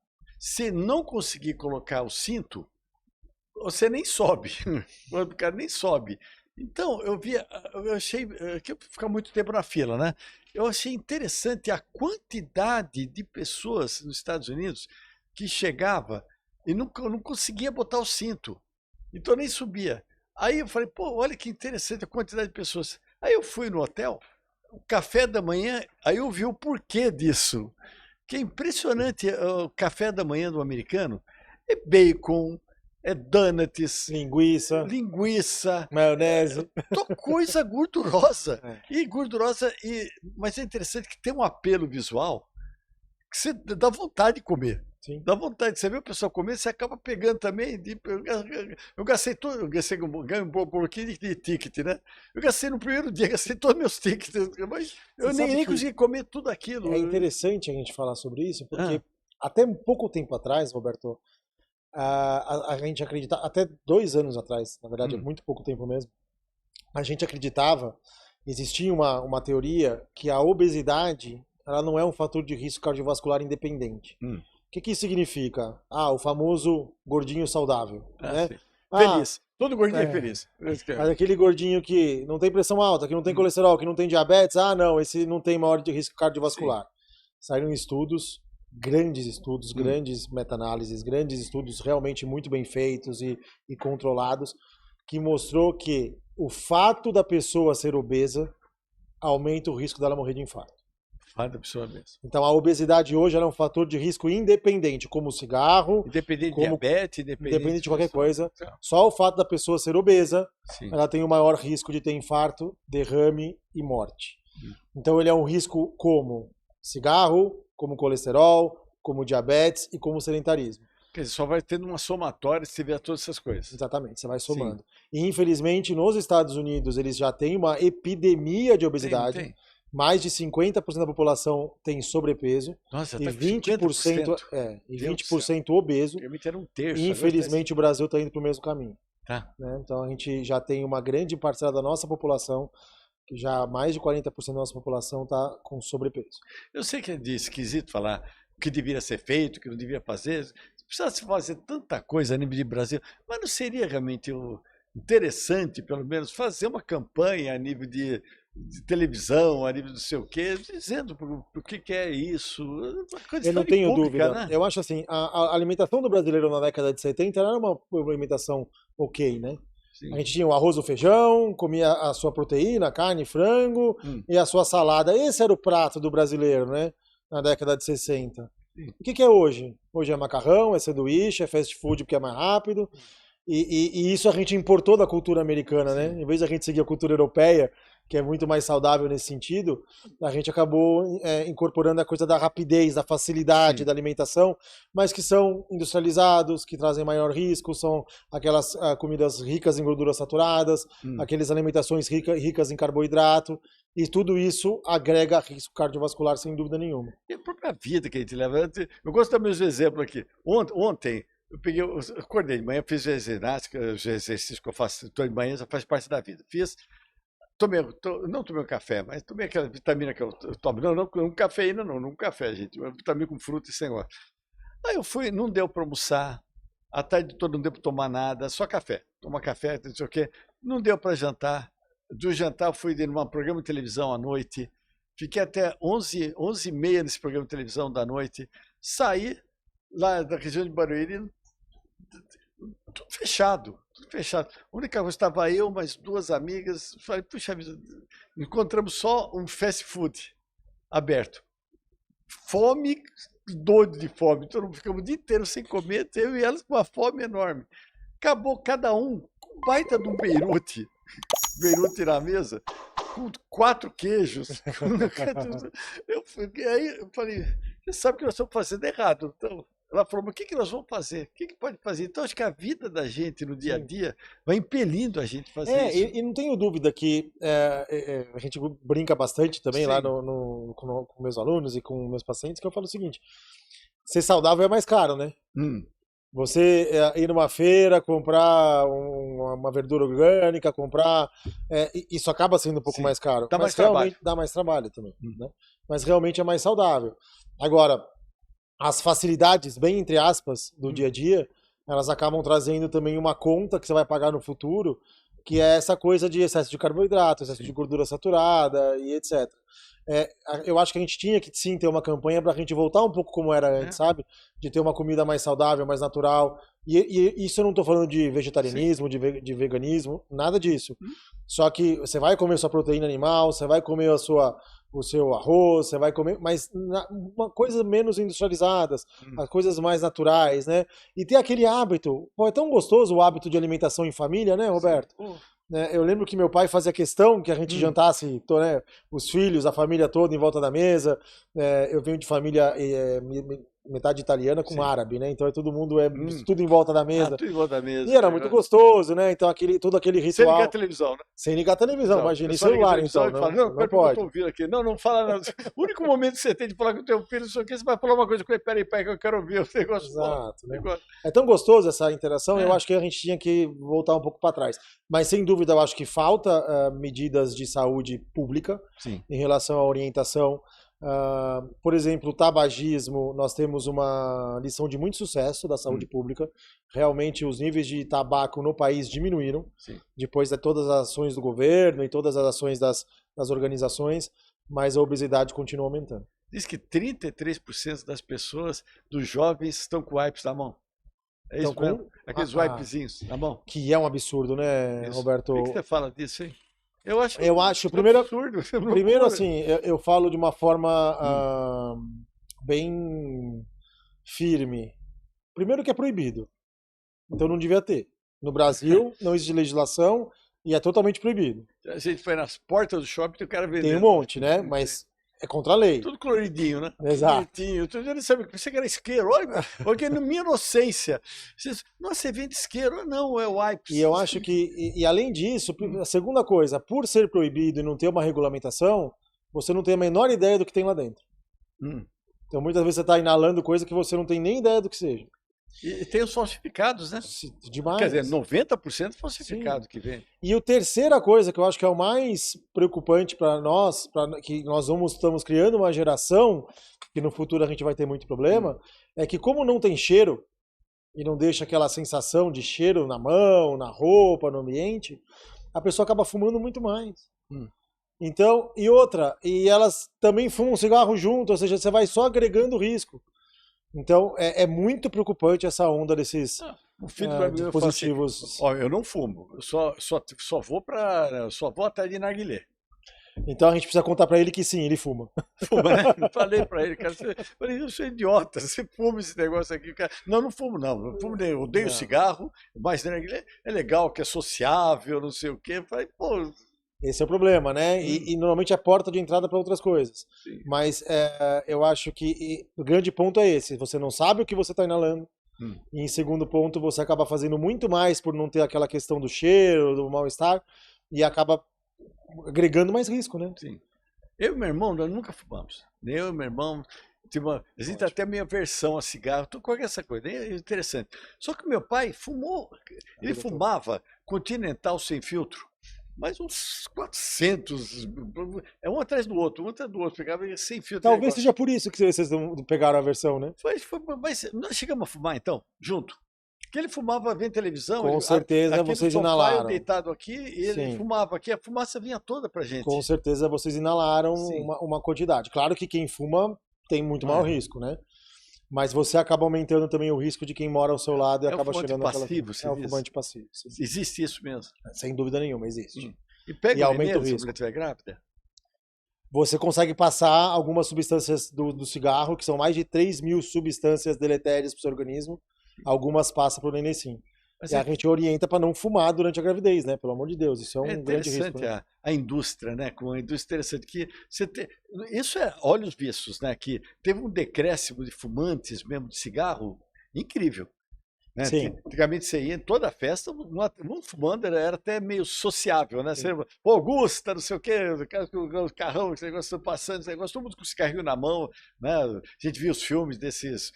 Se não conseguir colocar o cinto, você nem sobe. O cara nem sobe. Então, eu achei que eu ficar muito tempo na fila, né? Eu achei interessante a quantidade de pessoas nos Estados Unidos que chegava e não conseguia botar o cinto. Então nem subia. Aí eu falei, pô, olha que interessante a quantidade de pessoas. Aí eu fui no hotel, o café da manhã, aí eu vi o porquê disso. Que é impressionante o café da manhã do americano. É bacon, é donuts, linguiça, maionese, coisa gordurosa. E gordurosa, mas é interessante que tem um apelo visual que você dá vontade de comer. Sim. Dá vontade. Você vê o pessoal comer, você acaba pegando também. Eu gastei todo, ganhei um pouquinho de ticket, né? Eu gastei no primeiro dia, gastei todos meus tickets, mas eu nem consegui comer tudo aquilo. É interessante a gente falar sobre isso, porque até um pouco tempo atrás, Roberto, a gente acreditava, até 2 anos atrás, na verdade, é muito pouco tempo mesmo, a gente acreditava, existia uma teoria que a obesidade ela não é um fator de risco cardiovascular independente. O que isso significa? O famoso gordinho saudável. Né? Feliz. Todo gordinho é feliz. Aquele gordinho que não tem pressão alta, que não tem colesterol, que não tem diabetes, não, esse não tem maior de risco cardiovascular. Sim. Saíram estudos, grandes meta-análises, grandes estudos realmente muito bem feitos e controlados, que mostrou que o fato da pessoa ser obesa aumenta o risco dela morrer de infarto. Faz da pessoa mesmo. Então, a obesidade hoje ela é um fator de risco independente, como o cigarro, Independente de como diabetes, independente de qualquer coisa. Tá. Só o fato da pessoa ser obesa, Sim. ela tem o maior risco de ter infarto, derrame e morte. Então, ele é um risco como cigarro, como colesterol, como diabetes e como sedentarismo. Quer dizer, só vai tendo uma somatória se tiver todas essas coisas. Exatamente, você vai somando. E, infelizmente, nos Estados Unidos, eles já têm uma epidemia de obesidade. Tem. Mais de 50% da população tem sobrepeso. Nossa, E tá com 20%, 50%. e Deus 20% obeso. Realmente era um terço. E, infelizmente, o Brasil está indo para o mesmo caminho. Tá. Né? Então, a gente já tem uma grande parcela da nossa população, que já mais de 40% da nossa população está com sobrepeso. Eu sei que é de esquisito falar o que deveria ser feito, o que não deveria fazer. Precisasse fazer tanta coisa a nível de Brasil, mas não seria realmente interessante, pelo menos, fazer uma campanha a nível de televisão, a nível do sei o quê, dizendo o que é isso. Uma coisa Eu não tão tenho pública, dúvida. né? Eu acho assim, a alimentação do brasileiro na década de 70 era uma alimentação ok, né? Sim. A gente tinha o arroz, o feijão, comia a sua proteína, carne, frango e a sua salada. Esse era o prato do brasileiro, né? Na década de 60. Sim. O que é hoje? Hoje é macarrão, é sanduíche, é fast food porque é mais rápido. E isso a gente importou da cultura americana, né? Em vez de a gente seguir a cultura europeia, que é muito mais saudável nesse sentido, a gente acabou incorporando a coisa da rapidez, da facilidade Sim. da alimentação, mas que são industrializados, que trazem maior risco, são aquelas comidas ricas em gorduras saturadas, aquelas alimentações ricas em carboidrato, e tudo isso agrega risco cardiovascular sem dúvida nenhuma. E a própria vida que a gente leva. Eu gosto também dos exemplos aqui. Ontem eu acordei de manhã, fiz ginástica, os exercícios que eu faço de manhã já faz parte da vida. Não tomei um café, mas tomei aquela vitamina que eu tomo. Não cafeína, não café, gente. Uma vitamina com fruta e sem negócio. Aí eu fui, não deu para almoçar, a tarde toda não deu para tomar nada, só café. Toma café, não sei o quê. Não deu para jantar. Do jantar eu fui num programa de televisão à noite. Fiquei até 11h30 nesse programa de televisão da noite. Saí lá da região de Barueri, tudo fechado, tudo fechado. A única coisa, estava eu, mais duas amigas, falei, puxa vida, encontramos só um fast food aberto. Fome, doido de fome, todo mundo ficamos o dia inteiro sem comer, eu e elas com uma fome enorme. Acabou cada um com um baita de um beirute na mesa, com 4 queijos. Aí eu falei, você sabe que nós estamos fazendo errado, então... Ela falou, mas o que nós vamos fazer? O que pode fazer? Então, acho que a vida da gente no dia a dia vai impelindo a gente a fazer isso. E não tenho dúvida que a gente brinca bastante também lá com meus alunos e com meus pacientes, que eu falo o seguinte, ser saudável é mais caro, né? Você ir numa feira, comprar uma verdura orgânica, isso acaba sendo um pouco mais caro. Dá mas mais realmente trabalho. dá mais trabalho também. Né? Mas realmente é mais saudável. Agora, as facilidades, bem entre aspas, do dia a dia, elas acabam trazendo também uma conta que você vai pagar no futuro, que é essa coisa de excesso de carboidrato, excesso de gordura saturada e etc. Eu acho que a gente tinha que sim ter uma campanha para a gente voltar um pouco como era antes, sabe? De ter uma comida mais saudável, mais natural. E isso eu não estou falando de vegetarianismo, de veganismo, nada disso. Só que você vai comer sua proteína animal, você vai comer o seu arroz, você vai comer, mas coisas menos industrializadas, as coisas mais naturais, né? E ter aquele hábito, pô, é tão gostoso o hábito de alimentação em família, né, Roberto? Eu lembro que meu pai fazia questão que a gente jantasse, né, os filhos, a família toda em volta da mesa. Eu venho de família metade italiana com árabe, né? Então todo mundo tudo em volta da mesa. Tudo em volta da mesa. E era muito gostoso, né? Então todo aquele ritual. Sem ligar a televisão, né? Sem ligar a televisão, imagina, em celular então. Não pode. Eu tô ouvindo aqui. Não fala nada. O único momento que você tem de falar com o teu filho, você vai falar uma coisa com ele, peraí, que eu quero ouvir o negócio. Exato, né? É tão gostoso essa interação, eu acho que a gente tinha que voltar um pouco para trás. Mas sem dúvida, eu acho que falta medidas de saúde pública em relação à orientação. Por exemplo, o tabagismo, nós temos uma lição de muito sucesso da saúde pública. Realmente os níveis de tabaco no país diminuíram, depois de todas as ações do governo e todas as ações das organizações, mas a obesidade continua aumentando. Diz que 33% das pessoas, dos jovens, estão com wipes na mão. É isso mesmo? Aqueles wipezinhos na mão. Que é um absurdo, né, isso. Roberto? O que você fala disso, hein? Eu acho, primeiro, loucura. assim, eu falo de uma forma bem firme. Primeiro que é proibido, então não devia ter. No Brasil não existe legislação e é totalmente proibido. A gente foi nas portas do shopping e tem o cara Tem um vendendo. monte, né? Mas é contra a lei. Tudo coloridinho, né? Exato. Bonitinho. Tu já não sabe, pensei que era isqueiro. Olha, porque na minha inocência. Nossa, você vende isqueiro? Não, é wipes. E eu acho que, e além disso, a segunda coisa, por ser proibido e não ter uma regulamentação, você não tem a menor ideia do que tem lá dentro. Então muitas vezes você está inalando coisa que você não tem nem ideia do que seja. E tem os falsificados, né? Demais. Quer dizer, 90% falsificado. Sim. Que vem. E a terceira coisa que eu acho que é o mais preocupante para nós, que nós estamos criando uma geração, que no futuro a gente vai ter muito problema, é que como não tem cheiro, e não deixa aquela sensação de cheiro na mão, na roupa, no ambiente, a pessoa acaba fumando muito mais. Então, e elas também fumam cigarro junto, ou seja, você vai só agregando risco. Então, é muito preocupante essa onda desses dispositivos. Assim, ó, eu não fumo, eu só vou atrás de narguilé. Então a gente precisa contar pra ele que sim, ele fuma. Fuma, né? Eu falei pra ele, cara, eu sou idiota, você fuma esse negócio aqui. Cara. Não fumo não, eu odeio cigarro, mas narguilé é legal, que é sociável, não sei o quê. Eu falei, pô... Esse é o problema, né? E normalmente é porta de entrada para outras coisas. Sim. Mas eu acho que o grande ponto é esse. Você não sabe o que você está inalando. E em segundo ponto, você acaba fazendo muito mais por não ter aquela questão do cheiro, do mal-estar, e acaba agregando mais risco, né? Sim. Eu e meu irmão, nós nunca fumamos. Eu e meu irmão... Existe até a minha versão a cigarro, com essa coisa, é interessante. Só que meu pai fumou, ele fumava Continental sem filtro. Mais uns 400, um atrás do outro, pegava sem filtro. Talvez seja por isso que vocês pegaram a versão, né? Mas nós chegamos a fumar, então, junto. Porque ele fumava vendo televisão. Com certeza vocês inalaram. Eu deitado aqui, e ele fumava aqui, a fumaça vinha toda pra gente. Com certeza vocês inalaram uma quantidade. Claro que quem fuma tem muito maior risco, né? Mas você acaba aumentando também o risco de quem mora ao seu lado e acaba chegando passivo, é um fumante passivo. Sim. Existe isso mesmo? Sem dúvida nenhuma, existe. E pega aumenta o risco. Se você estiver grávida? Você consegue passar algumas substâncias do cigarro, que são mais de 3.000 substâncias deletérias para o seu organismo. Algumas passam para o neném sim. Mas a gente orienta para não fumar durante a gravidez, né? Pelo amor de Deus, isso é um grande risco. Né? A indústria, né? Com a indústria interessante que isso é olhos vistos, né? Que teve um decréscimo de fumantes mesmo de cigarro incrível. Né? Antigamente você ia em toda a festa, um fumando era até meio sociável, né? Você, pô, Augusta, não sei o quê, o carrão, esse negócio passando, esse negócio, todo mundo com o cigarrinho na mão, né? A gente via os filmes desses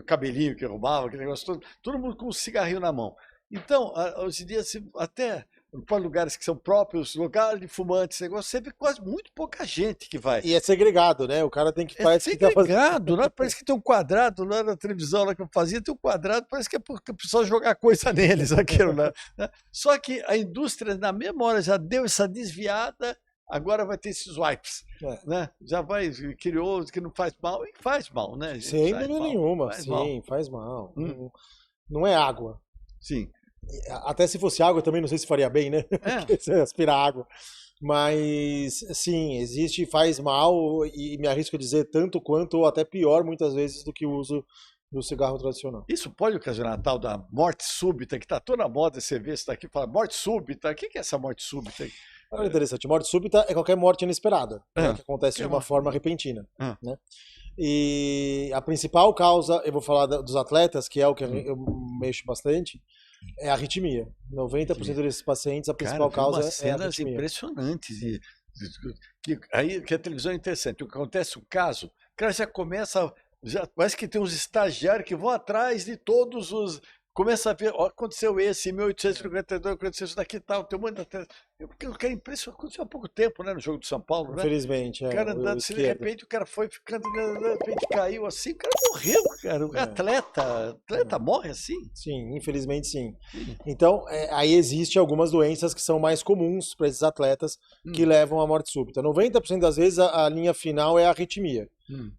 cabelinho que arrumava, aquele negócio todo mundo com o cigarrinho na mão. Então, hoje em dia, até para lugares que são próprios, lugares de fumantes, negócio, você vê quase muito pouca gente que vai. E é segregado, né? O cara tem que... É segregado, né? Parece que tem um quadrado lá na televisão lá que eu fazia, tem um quadrado, parece que é porque o pessoal jogar coisa neles, aquilo, né? Só que a indústria, na mesma hora, já deu essa desviada, agora vai ter esses wipes, né? Já criou que não faz mal, e faz mal, né? Gente? Sem dúvida nenhuma, faz mal. Não é água. Sim. Até se fosse água, também não sei se faria bem, né? Você aspira água. Mas, sim, existe e faz mal, e me arrisco a dizer tanto quanto, ou até pior, muitas vezes, do que o uso do cigarro tradicional. Isso pode ocasionar a tal da morte súbita, que está toda na moda, você vê isso daqui, fala morte súbita, o que é essa morte súbita aí? Olha, interessante, morte súbita é qualquer morte inesperada, né, que acontece de uma forma repentina. Né? E a principal causa, eu vou falar dos atletas, que é o que eu mexo bastante, é a arritmia. 90% desses pacientes, a principal causa é a arritmia. Cenas impressionantes. Que a televisão é interessante. O que acontece, o caso, o cara já começa, parece que tem uns estagiários que vão atrás de todos os... Começa a ver, aconteceu esse, em 1852, aconteceu isso daqui e tal, tem um monte de... Porque o cara impressionante, aconteceu há pouco tempo, né, no jogo de São Paulo, né? Infelizmente, o cara andando assim, de repente o cara foi ficando, de repente caiu assim, o cara morreu, cara, o atleta morre assim? Sim, infelizmente sim. Então, aí existe algumas doenças que são mais comuns para esses atletas que levam à morte súbita. 90% das vezes a linha final é a arritmia,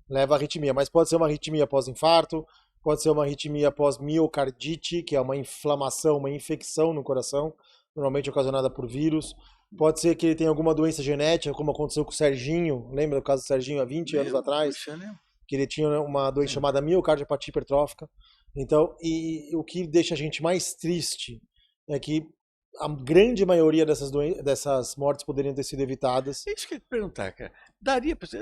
leva a arritmia, mas pode ser uma arritmia pós-infarto, pode ser uma arritmia pós-miocardite, que é uma inflamação, uma infecção no coração, normalmente ocasionada por vírus. Pode ser que ele tenha alguma doença genética, como aconteceu com o Serginho. Lembra do caso do Serginho há 20 anos atrás? Puxa, né? Que ele tinha uma doença chamada miocardiopatia hipertrófica. Então, e o que deixa a gente mais triste é que a grande maioria dessas mortes poderiam ter sido evitadas. É isso que eu ia te perguntar, cara. Daria para você.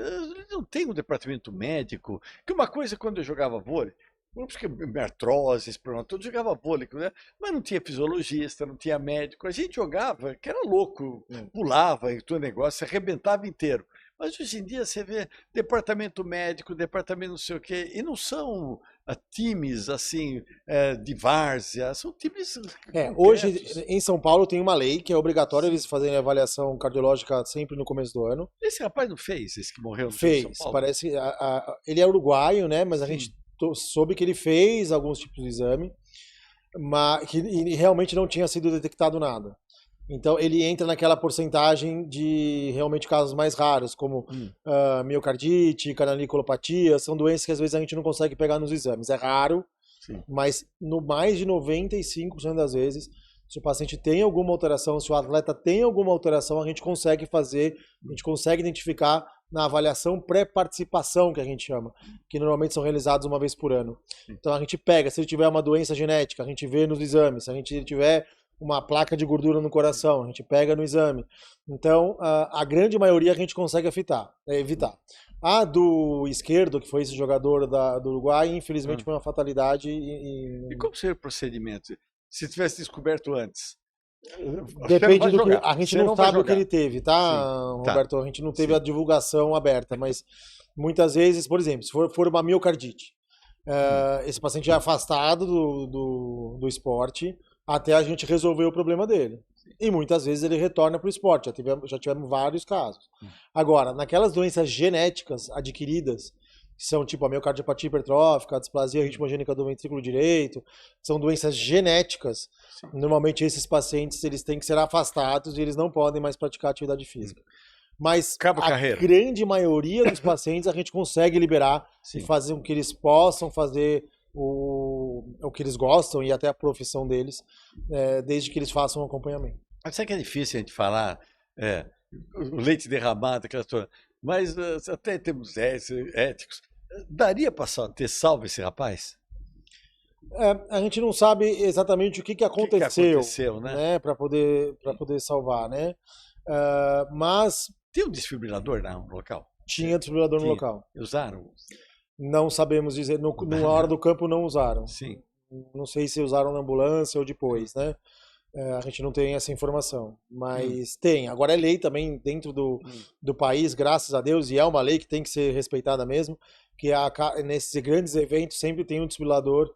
Não tem um departamento médico? Que uma coisa quando eu jogava vôlei, porque artrose, problema todo, jogava vôlei, né? Mas não tinha fisiologista, não tinha médico. A gente jogava, que era louco, pulava e todo negócio, se arrebentava inteiro. Mas hoje em dia você vê departamento médico, departamento não sei o quê, e não são times assim de várzea, são times Hoje concretos. em São Paulo tem uma lei que é obrigatória eles fazerem avaliação cardiológica sempre no começo do ano. Esse rapaz não fez, esse que morreu no São Fez, Paulo? parece. Ele é uruguaio, né? Mas a Sim. gente soube que ele fez alguns tipos de exame, mas que realmente não tinha sido detectado nada. Então ele entra naquela porcentagem de realmente casos mais raros, como miocardite, canaliculopatia, são doenças que às vezes a gente não consegue pegar nos exames. É raro, Sim. mas no mais de 95% das vezes, se o paciente tem alguma alteração, se o atleta tem alguma alteração, a gente consegue identificar na avaliação pré-participação, que a gente chama, que normalmente são realizados uma vez por ano. Então a gente pega, se ele tiver uma doença genética, a gente vê nos exames, se a gente tiver uma placa de gordura no coração, a gente pega no exame. Então, a grande maioria a gente consegue evitar. A do esquerdo, que foi esse jogador do Uruguai, infelizmente foi uma fatalidade. E como seria o procedimento? Se tivesse descoberto antes? Depende do que. A gente não sabe o que ele teve, tá, Sim. Roberto? A gente não teve a divulgação aberta, mas muitas vezes, por exemplo, se for uma miocardite, esse paciente é afastado do esporte até a gente resolver o problema dele. E muitas vezes ele retorna para o esporte. Já tivemos vários casos. Agora, naquelas doenças genéticas adquiridas, que são tipo a miocardiopatia hipertrófica, a displasia ritmogênica do ventrículo direito, são doenças genéticas. Normalmente esses pacientes eles têm que ser afastados e eles não podem mais praticar atividade física. Mas grande maioria dos pacientes a gente consegue liberar e fazer com que eles possam fazer o que eles gostam e até a profissão deles, desde que eles façam um acompanhamento. Mas sabe que é difícil a gente falar o leite derramado, aquela coisa, mas até em termos éticos, daria para ter salvo esse rapaz? A gente não sabe exatamente o que aconteceu, né? Para poder salvar, né? Mas tem um desfibrilador no local? Tinha desfibrilador no local. Usaram? Não sabemos dizer. Na hora do campo não usaram. Sim. Não sei se usaram na ambulância ou depois, né? A gente não tem essa informação. Mas tem. Agora é lei também dentro do país, graças a Deus, e é uma lei que tem que ser respeitada mesmo, que nesses grandes eventos sempre tem um desfibrilador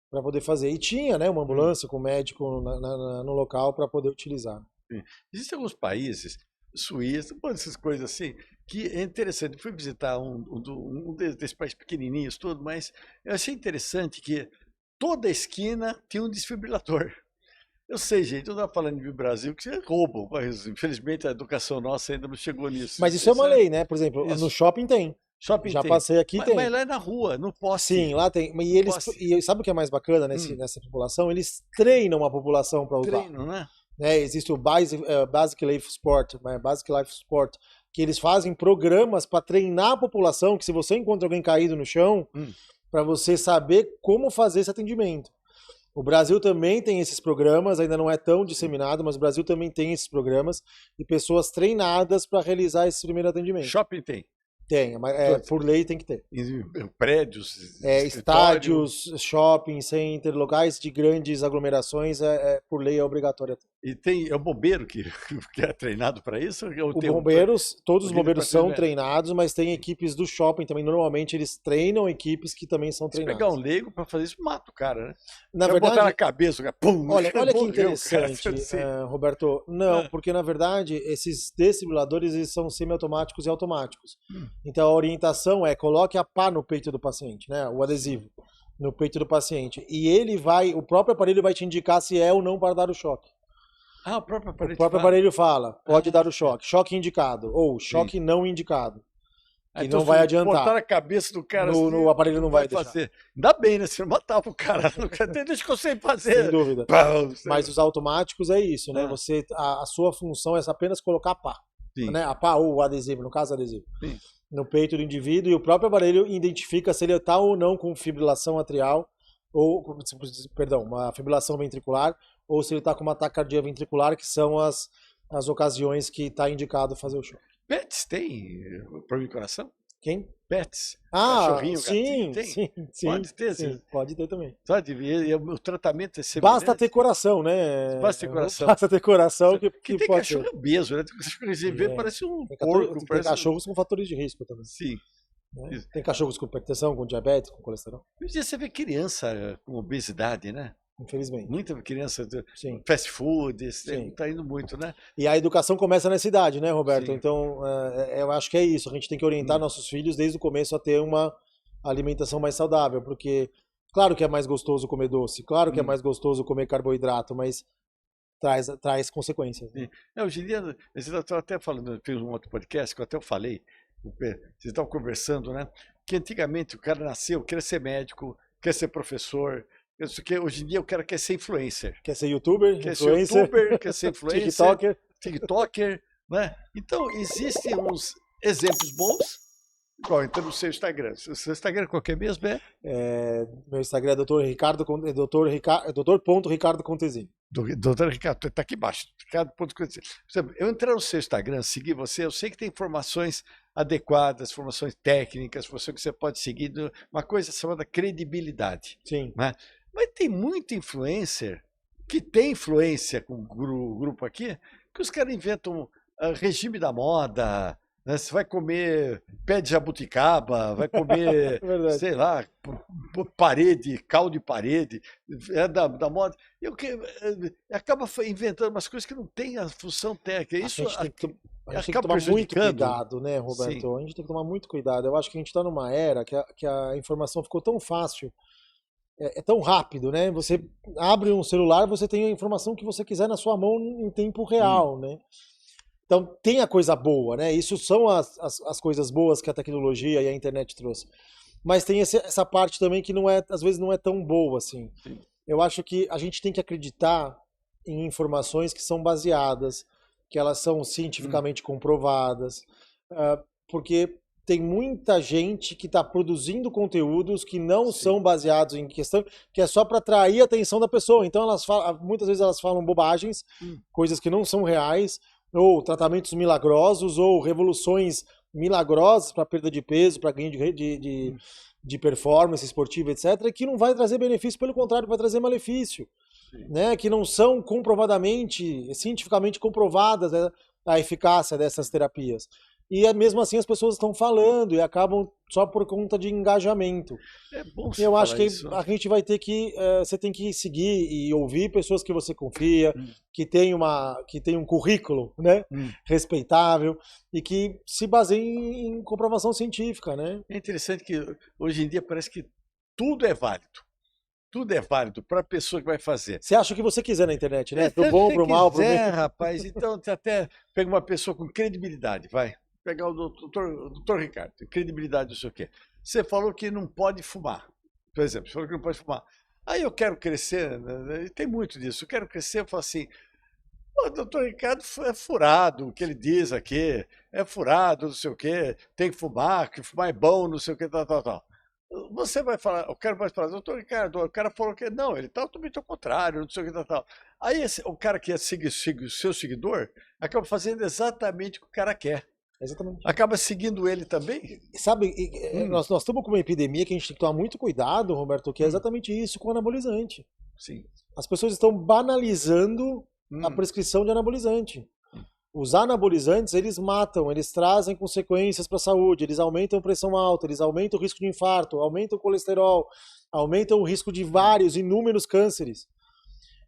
para poder fazer. E tinha, né, uma ambulância com médico no local para poder utilizar. Sim. Existem alguns países, Suíça, essas coisas assim, que é interessante. Eu fui visitar um desses países pequenininhos todo, mas eu achei interessante que toda esquina tinha um desfibrilador. Eu sei, gente, eu estava falando de Brasil que é roubo, mas infelizmente a educação nossa ainda não chegou nisso. Mas isso é uma lei, né? Por exemplo, no shopping tem. Já passei aqui, tem. Mas lá é na rua, no poste. Sim, lá tem. E sabe o que é mais bacana nessa população? Eles treinam a população para usar. Treinam, né? Existe o Basic Life Sport, que eles fazem programas para treinar a população, que se você encontra alguém caído no chão, para você saber como fazer esse atendimento. O Brasil também tem esses programas, ainda não é tão disseminado, mas o Brasil também tem esses programas e pessoas treinadas para realizar esse primeiro atendimento. Shopping tem? Tem, mas por lei tem que ter. Prédios, estádios, shopping center, locais de grandes aglomerações, por lei é obrigatório. E é o bombeiro que é treinado para isso? Todos os bombeiros são treinados, mas tem equipes do shopping também. Normalmente eles treinam equipes que também são treinadas. Se pegar um leigo para fazer isso, mata o cara, né? Na verdade, botar na cabeça, pum, olha que interessante, Roberto. Não, porque na verdade esses desfibriladores eles são semiautomáticos e automáticos. Então a orientação é coloque a pá no peito do paciente, né? O adesivo no peito do paciente. E o próprio aparelho vai te indicar se é ou não para dar o choque. O próprio aparelho fala, pode dar o choque. Choque indicado ou choque não indicado. que não vai adiantar. Botar a cabeça do cara no aparelho não vai fazer. Ainda bem, né? Você não matava o cara. Deixa que eu sei fazer. Sem dúvida. Mas os automáticos é isso, né? A sua função é apenas colocar a pá. Né? A pá ou o adesivo, no caso adesivo. Sim. No peito do indivíduo, e o próprio aparelho identifica se ele está ou não com fibrilação atrial, ou, perdão, uma fibrilação ventricular, ou se ele está com uma taquicardia ventricular, que são as ocasiões que está indicado fazer o choque. Pets tem problema de coração? Quem? Pets. Cachorrinho, sim, tem? sim. Pode ter, sim. Pode ter também. E o tratamento é semelhante. Basta ter coração, né? Basta ter coração. Basta ter coração que tem pode cachorro ter. obeso, né? Tem cachorro que você vê, parece um porco. Tem cachorros com fatores de risco também. Sim. Né? Tem cachorros com hipertensão, com diabetes, com colesterol. Hoje em dia você vê criança com obesidade, né? Infelizmente. Muita criança, Sim. fast food, está indo muito, né? E a educação começa nessa idade, né, Roberto? Sim. Então, eu acho que é isso. A gente tem que orientar nossos filhos desde o começo a ter uma alimentação mais saudável, porque claro que é mais gostoso comer doce, claro que é mais gostoso comer carboidrato, mas traz consequências. Né? Hoje em dia, você está até falando, eu fiz um outro podcast que eu até falei, vocês estavam conversando, né? Que antigamente o cara nasceu, queria ser médico, quer ser professor. Que hoje em dia o cara quer ser influencer. Quer ser youtuber, quer ser youtuber, quer ser influencer, TikToker, né? Então, existem uns exemplos bons, igual entra no seu Instagram. O seu Instagram qual que é mesmo? Meu Instagram é doutor.ricardo Contesini. Doutor Ricardo, está aqui embaixo. Ricardo.contesini. Eu entrar no seu Instagram, seguir você, eu sei que tem informações adequadas, informações técnicas, informações que você pode seguir, uma coisa chamada credibilidade. Sim. Né? Mas tem muito influencer que tem influência com o grupo aqui, que os caras inventam regime da moda, né? Você vai comer pé de jabuticaba, vai comer, sei lá, parede, caldo de parede, da moda. Acaba inventando umas coisas que não têm a função técnica. Isso a gente tem que tomar muito cuidado, né, Roberto? Sim. A gente tem que tomar muito cuidado. Eu acho que a gente está numa era que a informação ficou tão fácil, é tão rápido, né? Você abre um celular, você tem a informação que você quiser na sua mão em tempo real, né? Então tem a coisa boa, né? Isso são as coisas boas que a tecnologia e a internet trouxe. Mas tem essa parte também que às vezes não é tão boa assim. Sim. Eu acho que a gente tem que acreditar em informações que são baseadas, que elas são cientificamente comprovadas, porque tem muita gente que está produzindo conteúdos que não são baseados em questão, que é só para atrair a atenção da pessoa. Então muitas vezes elas falam bobagens, coisas que não são reais, ou tratamentos milagrosos, ou revoluções milagrosas para perda de peso, para ganho de performance esportiva, etc., que não vai trazer benefício, pelo contrário, vai trazer malefício. Né? Que não são comprovadamente, cientificamente comprovadas, né, a eficácia dessas terapias. E mesmo assim as pessoas estão falando e acabam só por conta de engajamento. É bom você Eu acho que isso. a gente vai ter que, você tem que seguir e ouvir pessoas que você confia, que tem um currículo, né, respeitável e que se baseiem em comprovação científica, né? É interessante que hoje em dia parece que tudo é válido. Tudo é válido para a pessoa que vai fazer. Você acha o que você quiser na internet, né? Pro bom, pro mal, pro bem. Rapaz. Então você até pega uma pessoa com credibilidade, vai. Pegar o doutor Ricardo, credibilidade, não sei o quê. Você falou que não pode fumar, por exemplo, você falou que não pode fumar. Aí eu quero crescer, né, e tem muito disso, eu quero crescer, eu falo assim, o doutor Ricardo é furado, o que ele diz aqui, é furado, não sei o quê, tem que fumar é bom, não sei o quê, tal. Você vai falar, eu quero mais falar, doutor Ricardo, o cara falou que não, ele está totalmente ao contrário, não sei o que, tal. Aí o cara que segue o seu seguidor acaba fazendo exatamente o que o cara quer. Exatamente. Acaba seguindo ele também. Sabe, nós estamos com uma epidemia que a gente tem que tomar muito cuidado, Roberto, que é exatamente isso com o anabolizante. Sim. As pessoas estão banalizando a prescrição de anabolizante. Os anabolizantes, eles matam, eles trazem consequências para a saúde, eles aumentam a pressão alta, eles aumentam o risco de infarto, aumentam o colesterol, aumentam o risco de inúmeros cânceres.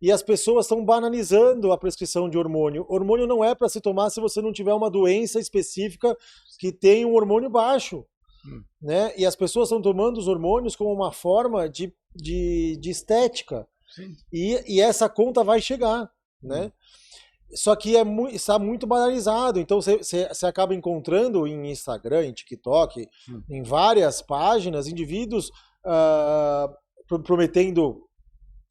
E as pessoas estão banalizando a prescrição de hormônio. Hormônio não é para se tomar se você não tiver uma doença específica que tem um hormônio baixo. Né? E as pessoas estão tomando os hormônios como uma forma de estética. E essa conta vai chegar. Né? Só que está muito banalizado. Então você acaba encontrando em Instagram, em TikTok, em várias páginas, indivíduos prometendo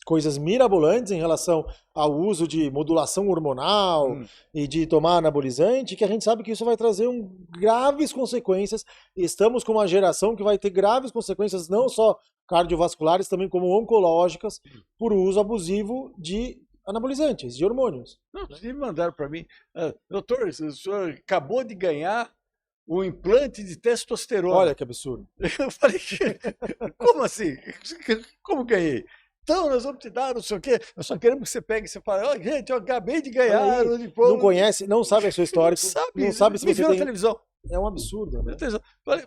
coisas mirabolantes em relação ao uso de modulação hormonal e de tomar anabolizante, que a gente sabe que isso vai trazer graves consequências. Estamos com uma geração que vai ter graves consequências, não só cardiovasculares, também como oncológicas, por uso abusivo de anabolizantes, de hormônios. Não, eles me mandaram para mim, doutor, o senhor acabou de ganhar um implante de testosterona. Olha que absurdo. Eu falei, como assim? Como ganhei? Então, nós vamos te dar, não sei o quê. Nós só queremos que você pegue e você fale, oh, gente, eu acabei de ganhar. Aí, não conhece, não sabe a sua história, não sabe se me você viu tem... na televisão. É um absurdo, né? Falei,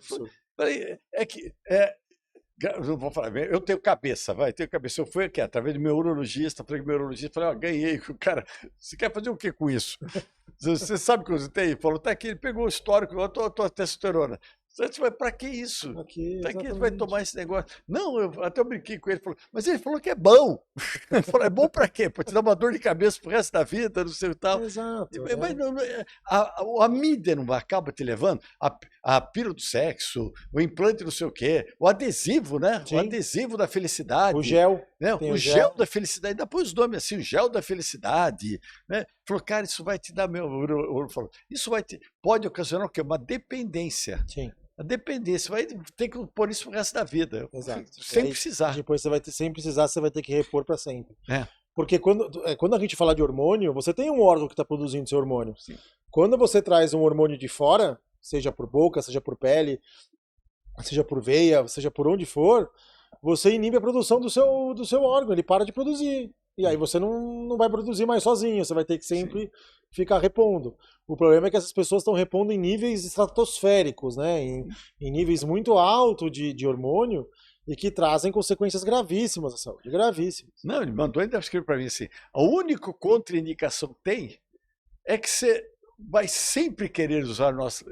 eu vou falar, eu tenho cabeça, tenho cabeça. Eu fui aqui, através do meu urologista, falei com o meu urologista, falei, ó, ganhei. O cara, você quer fazer o que com isso? Você sabe que eu tenho? Ele falou, tá aqui, ele pegou o histórico, eu tô testosterona. Você vai, pra que isso? Pra que você vai tomar esse negócio? Não, até eu brinquei com ele, mas ele falou que é bom. Ele falou, é bom pra quê? Pra te dar uma dor de cabeça pro resto da vida, não sei o tal. Exato. Mas a mídia não acaba te levando, a pílula do sexo, o implante não sei o quê, o adesivo, né? Sim. O adesivo da felicidade. O gel. Né? O gel da felicidade, ainda pôs os nomes assim, o gel da felicidade. Né? Falou, cara, isso vai te dar isso pode ocasionar o quê? Uma dependência. Sim. A dependência, vai ter que pôr isso pro resto da vida. Exato. Sem precisar. Depois sem precisar, você vai ter que repor para sempre. É. Porque quando a gente fala de hormônio, você tem um órgão que está produzindo seu hormônio. Sim. Quando você traz um hormônio de fora, seja por boca, seja por pele, seja por veia, seja por onde for, você inibe a produção do seu órgão, ele para de produzir. E aí você não vai produzir mais sozinho, você vai ter que sempre ficar repondo. O problema é que essas pessoas estão repondo em níveis estratosféricos, né? Em níveis muito altos de hormônio e que trazem consequências gravíssimas à saúde, gravíssimas. Não, ele mandou ainda escrever para mim assim, a única contraindicação que tem é que você vai sempre querer usar nosso...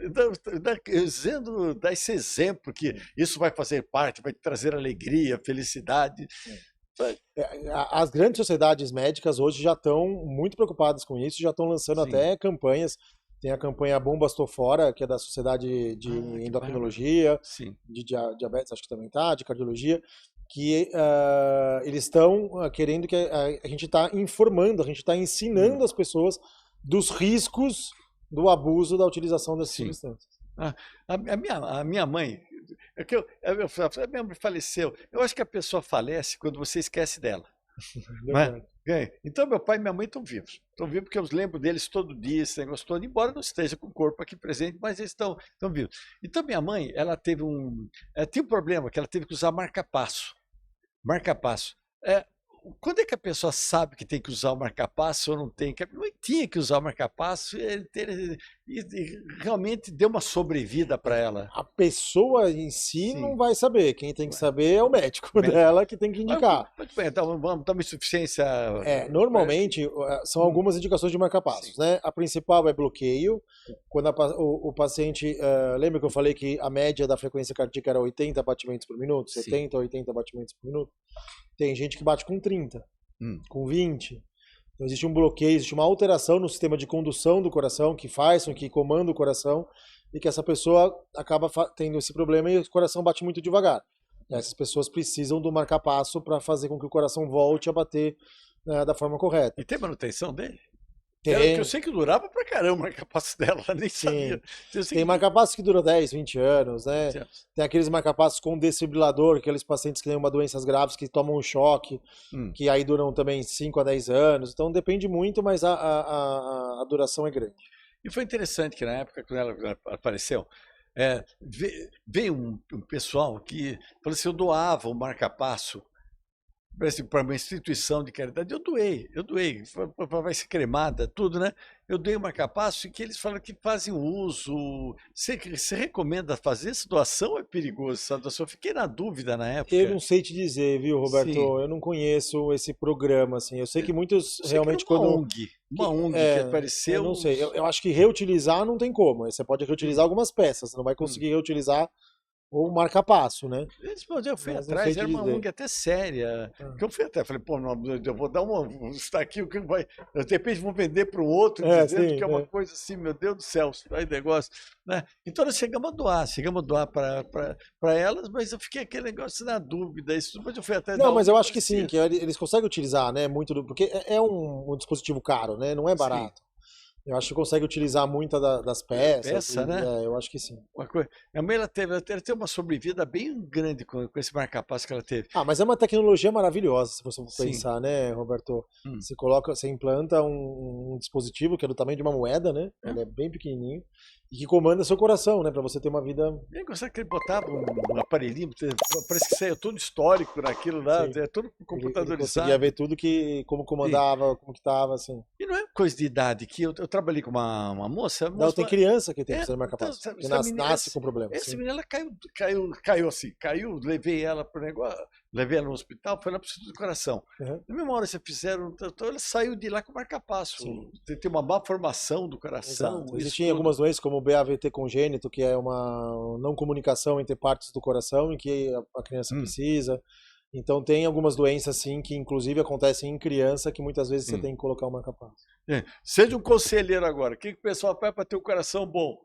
Dá esse exemplo que isso vai fazer parte, vai trazer alegria, felicidade... As grandes sociedades médicas hoje já estão muito preocupadas com isso, já estão lançando até campanhas. Tem a campanha Bombas Tô Fora, que é da Sociedade de Endocrinologia, de diabetes, acho que também tá, de cardiologia, que eles estão querendo que a gente está informando, a gente está ensinando as pessoas dos riscos do abuso da utilização dessas substâncias. A minha mãe, a minha mãe faleceu. Eu acho que a pessoa falece quando você esquece dela. Então, meu pai e minha mãe estão vivos. Estão vivos porque eu lembro deles todo dia, esse negócio todo, embora não esteja com o corpo aqui presente, mas eles estão vivos. Então, minha mãe, ela teve tinha um problema, que ela teve que usar marca-passo. Marca-passo. Quando é que a pessoa sabe que tem que usar o marca-passo ou não tem? Que não tinha que usar o marca-passo e realmente deu uma sobrevida para ela. A pessoa em si não vai saber. Quem tem que saber é o médico dela que tem que indicar. Muito bem, então vamos dar uma insuficiência. Normalmente são algumas indicações de marca-passos, né? A principal é bloqueio. Quando o paciente. Lembra que eu falei que a média da frequência cardíaca era 80 batimentos por minuto? 70 a 80 batimentos por minuto? Tem gente que bate com 30, com 20. Então existe um bloqueio, existe uma alteração no sistema de condução do coração que faz com que comanda o coração e que essa pessoa acaba tendo esse problema e o coração bate muito devagar. E essas pessoas precisam do marca-passo para fazer com que o coração volte a bater da forma correta. E tem manutenção dele? Tem. Eu sei que durava pra caramba o marca-passo dela, nem sabia. Tem marca-passos que duram 10, 20 anos, né? Tem aqueles marca-passos com desfibrilador, aqueles pacientes que têm doenças graves que tomam um choque, que aí duram também 5 a 10 anos. Então depende muito, mas a duração é grande. E foi interessante que na época, quando ela apareceu, veio um pessoal que falou assim, eu doava o marca-passo para uma instituição de caridade, eu doei, vai ser cremada, tudo, né? Eu dei o marca-passo e que eles falam que fazem uso. Você recomenda fazer essa doação ou é perigoso essa doação? Eu fiquei na dúvida na época. Eu não sei te dizer, viu, Roberto? Sim. Eu não conheço esse programa, assim. Eu sei que muitos realmente uma ONG que apareceu. Eu não sei. Eu acho que reutilizar não tem como. Você pode reutilizar algumas peças, você não vai conseguir reutilizar ou um marca-passo, né? Esse dia eu fui Mas não atrás, sei era te uma dizer. ONG até séria. Que eu fui até, falei, pô, não, eu vou dar está aqui, o que vai. De repente vão vender para o outro, dizendo que Sim, é uma coisa assim, meu Deus do céu, aí negócio. Né? Então nós chegamos a doar para elas, mas eu fiquei aquele negócio na dúvida. Isso, depois eu fui atrás da Não, mas ONG eu e acho que sim, parecia. que eles conseguem utilizar, né, muito porque é um dispositivo caro, né? Não é Sim, barato. Eu acho que consegue utilizar muita das é peças peça, né? eu acho que sim. Uma coisa. A mãe ela teve uma sobrevida bem grande com esse marca-passo que ela teve. Ah, mas é uma tecnologia maravilhosa, se você for Sim. pensar, né, Roberto? Hum. Você implanta um dispositivo que é do tamanho de uma moeda, né? Hum. Ele é bem pequenininho e que comanda seu coração, né, para você ter uma vida. Eu gostava que ele botava um aparelhinho, parece que saiu todo histórico naquilo lá, Sim. é tudo Ele conseguia ver computadorizado. tudo como Sim. comandava, como que tava, assim. E não é coisa de idade, que eu trabalhei com uma moça, Não, tem criança que tem é, que ser então, marca-passo, que essa menina, nasce com problema, essa sim. menina ela caiu assim, caiu, levei ela pro negócio, levei ela no hospital, foi lá pro Instituto do Coração. Uhum. Na mesma hora que fizeram, então ela saiu de lá com marca-passo. Sim. Tem uma má formação do coração, Exato. isso Existem tudo. algumas doenças como o BAVT congênito, que é uma não comunicação entre partes do coração em que a criança precisa. Então tem algumas doenças assim que inclusive acontecem em criança que muitas vezes você tem que colocar o marca-passo. Seja um conselheiro agora. O que o pessoal faz para ter um coração bom?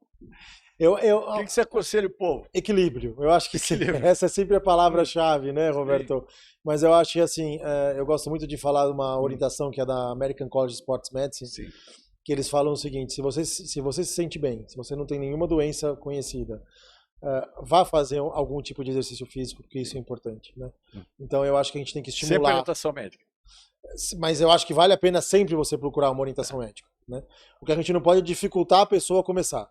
O que você aconselha o povo? Equilíbrio. Eu acho que sim. Equilíbrio. Essa é sempre a palavra-chave, né, Roberto? Mas eu acho que assim, eu gosto muito de falar de uma orientação que é da American College of Sports Medicine, Sim. que eles falam o seguinte: se você se sente bem, se você não tem nenhuma doença conhecida, vá fazer algum tipo de exercício físico, porque isso é importante, né? Então eu acho que a gente tem que Sempre estimular. orientação médica. Mas eu acho que vale a pena sempre você procurar uma orientação médica, né? O que a gente não pode é dificultar a pessoa a começar.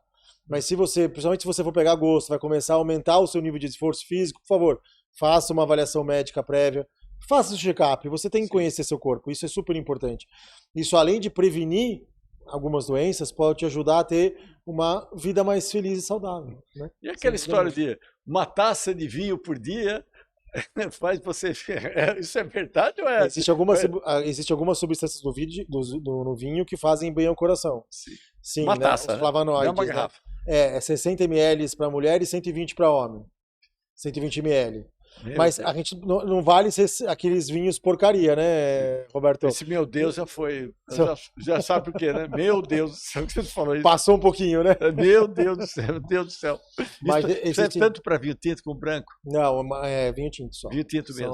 Mas principalmente se você for pegar gosto, vai começar a aumentar o seu nível de esforço físico, por favor, faça uma avaliação médica prévia, faça o check-up, você tem que conhecer seu corpo, isso é super importante. Isso, além de prevenir algumas doenças, pode te ajudar a ter uma vida mais feliz e saudável, né? E aquela história de uma taça de vinho por dia faz você... Isso é verdade ou é? Existe algumas substâncias no vinho que fazem bem ao coração. Sim. Sim, Uma né? taça, Os flavonoides, não uma né? garrafa. É 60 ml para mulher e 120 para homem. 120 ml. Mas a gente não vale ser aqueles vinhos porcaria, né, Roberto? Esse meu Deus já foi. Já sabe o que, né? Meu Deus do céu, que você falou isso. Passou um pouquinho, né? Meu Deus do céu, meu Deus do céu. Mas isso é tanto para vinho tinto como branco? Não, é vinho tinto só. Vinho tinto mesmo.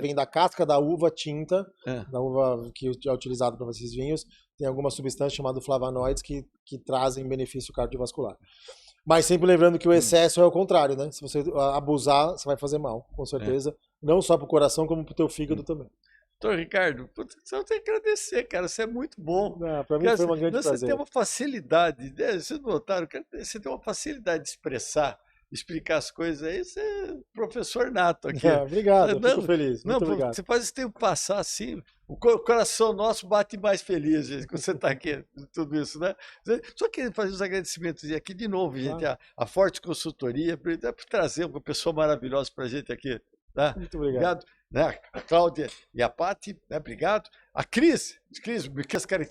Vem da casca da uva tinta, da uva que é utilizada para esses vinhos. Tem algumas substâncias chamadas flavonoides que trazem benefício cardiovascular. Mas sempre lembrando que o excesso é o contrário, né? Se você abusar, você vai fazer mal, com certeza. Não só para o coração, como para o teu fígado também. Doutor Ricardo, você tem que agradecer, cara. Você é muito bom. Para mim foi uma grande prazer. Você tem uma facilidade, vocês notaram, você tem uma facilidade de explicar as coisas aí, você é professor nato aqui. Obrigado, fico feliz. Muito obrigado. Você faz esse tempo passar assim, o coração nosso bate mais feliz, gente, quando você está aqui, tudo isso, né? Só queria fazer os agradecimentos aqui de novo, gente, a Forte Consultoria, por trazer uma pessoa maravilhosa para a gente aqui. Tá? Muito obrigado. Né? A Cláudia e a Paty, né? Obrigado. A Cris, você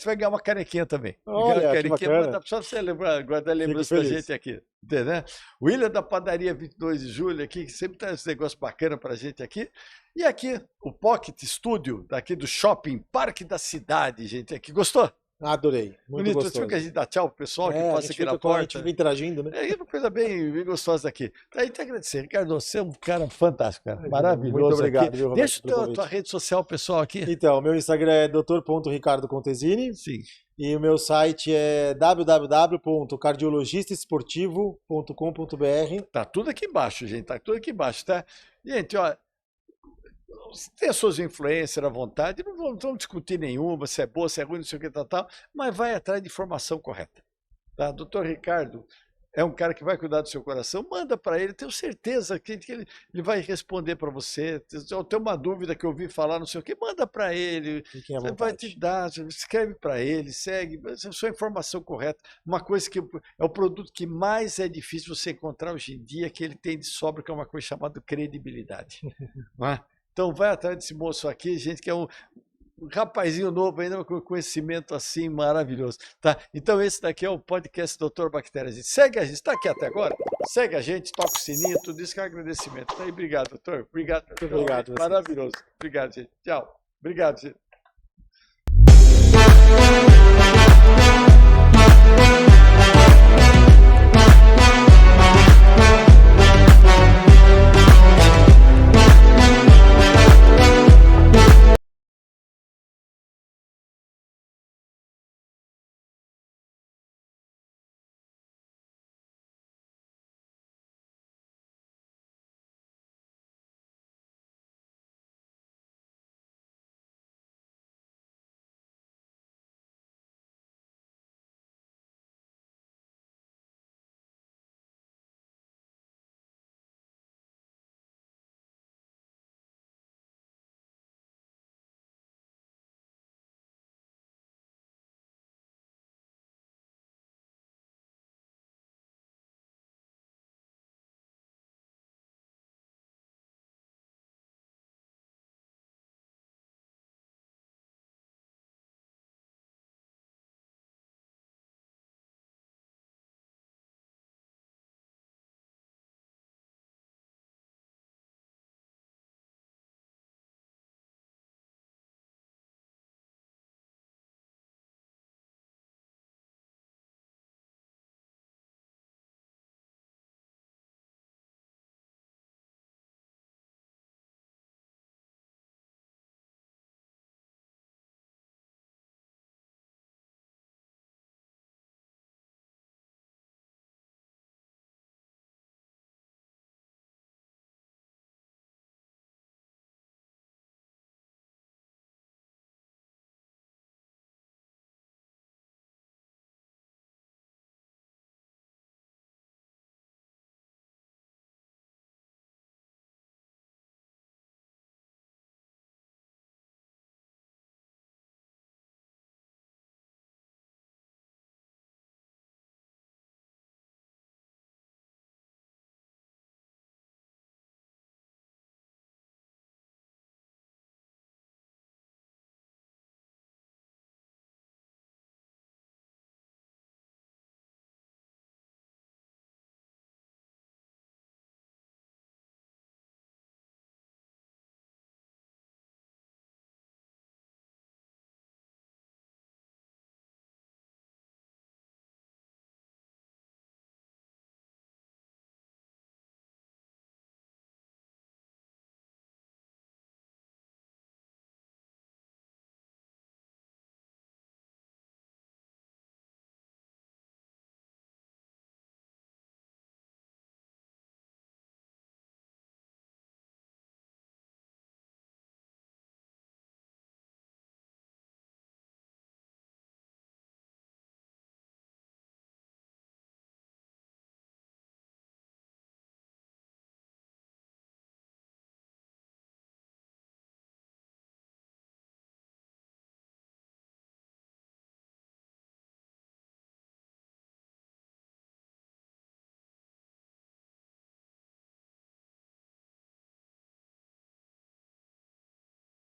vai ganhar uma canequinha também. Olha, canequinha, só você guardar a lembrança da gente aqui. Né? O William da Padaria 22 de Julho aqui, que sempre traz esse negócio bacana pra gente aqui. E aqui, o Pocket Studio, daqui do Shopping Parque da Cidade, gente, aqui. Gostou? Adorei. Muito gostoso. Você viu que a gente dá tchau pro pessoal que passa aqui na porta? A gente fica interagindo, né? É uma coisa bem gostosa aqui. Daí te agradecer. Ricardo, você é um cara fantástico, cara. Maravilhoso. Muito obrigado, viu, Roberto? Deixa a tua rede social, pessoal, aqui. Então, meu Instagram é dr.ricardocontesini. Sim. E o meu site é www.cardiologistaesportivo.com.br. Tá tudo aqui embaixo, gente. Tá tudo aqui embaixo, tá? Gente, ó. Tem as suas influências à vontade, não vamos discutir nenhuma, se é boa, se é ruim, não sei o que, tal, mas vai atrás de informação correta. Tá? Doutor Ricardo é um cara que vai cuidar do seu coração, manda para ele, tenho certeza que ele vai responder para você. Eu tenho uma dúvida que eu ouvi falar, não sei o que, manda para ele, ele vai te dar, escreve para ele, segue, a sua informação correta. Uma coisa que é o produto que mais é difícil você encontrar hoje em dia, que ele tem de sobra, que é uma coisa chamada credibilidade. Não é? Então vai atrás desse moço aqui, gente, que é um rapazinho novo ainda com conhecimento assim maravilhoso, tá? Então esse daqui é o podcast Doutor Bactérias. Segue a gente, está aqui até agora? Segue a gente, toca o sininho, tudo isso que é um agradecimento. Tá aí, obrigado, doutor. Obrigado. Muito obrigado. Maravilhoso. Obrigado, gente. Tchau. Obrigado, gente.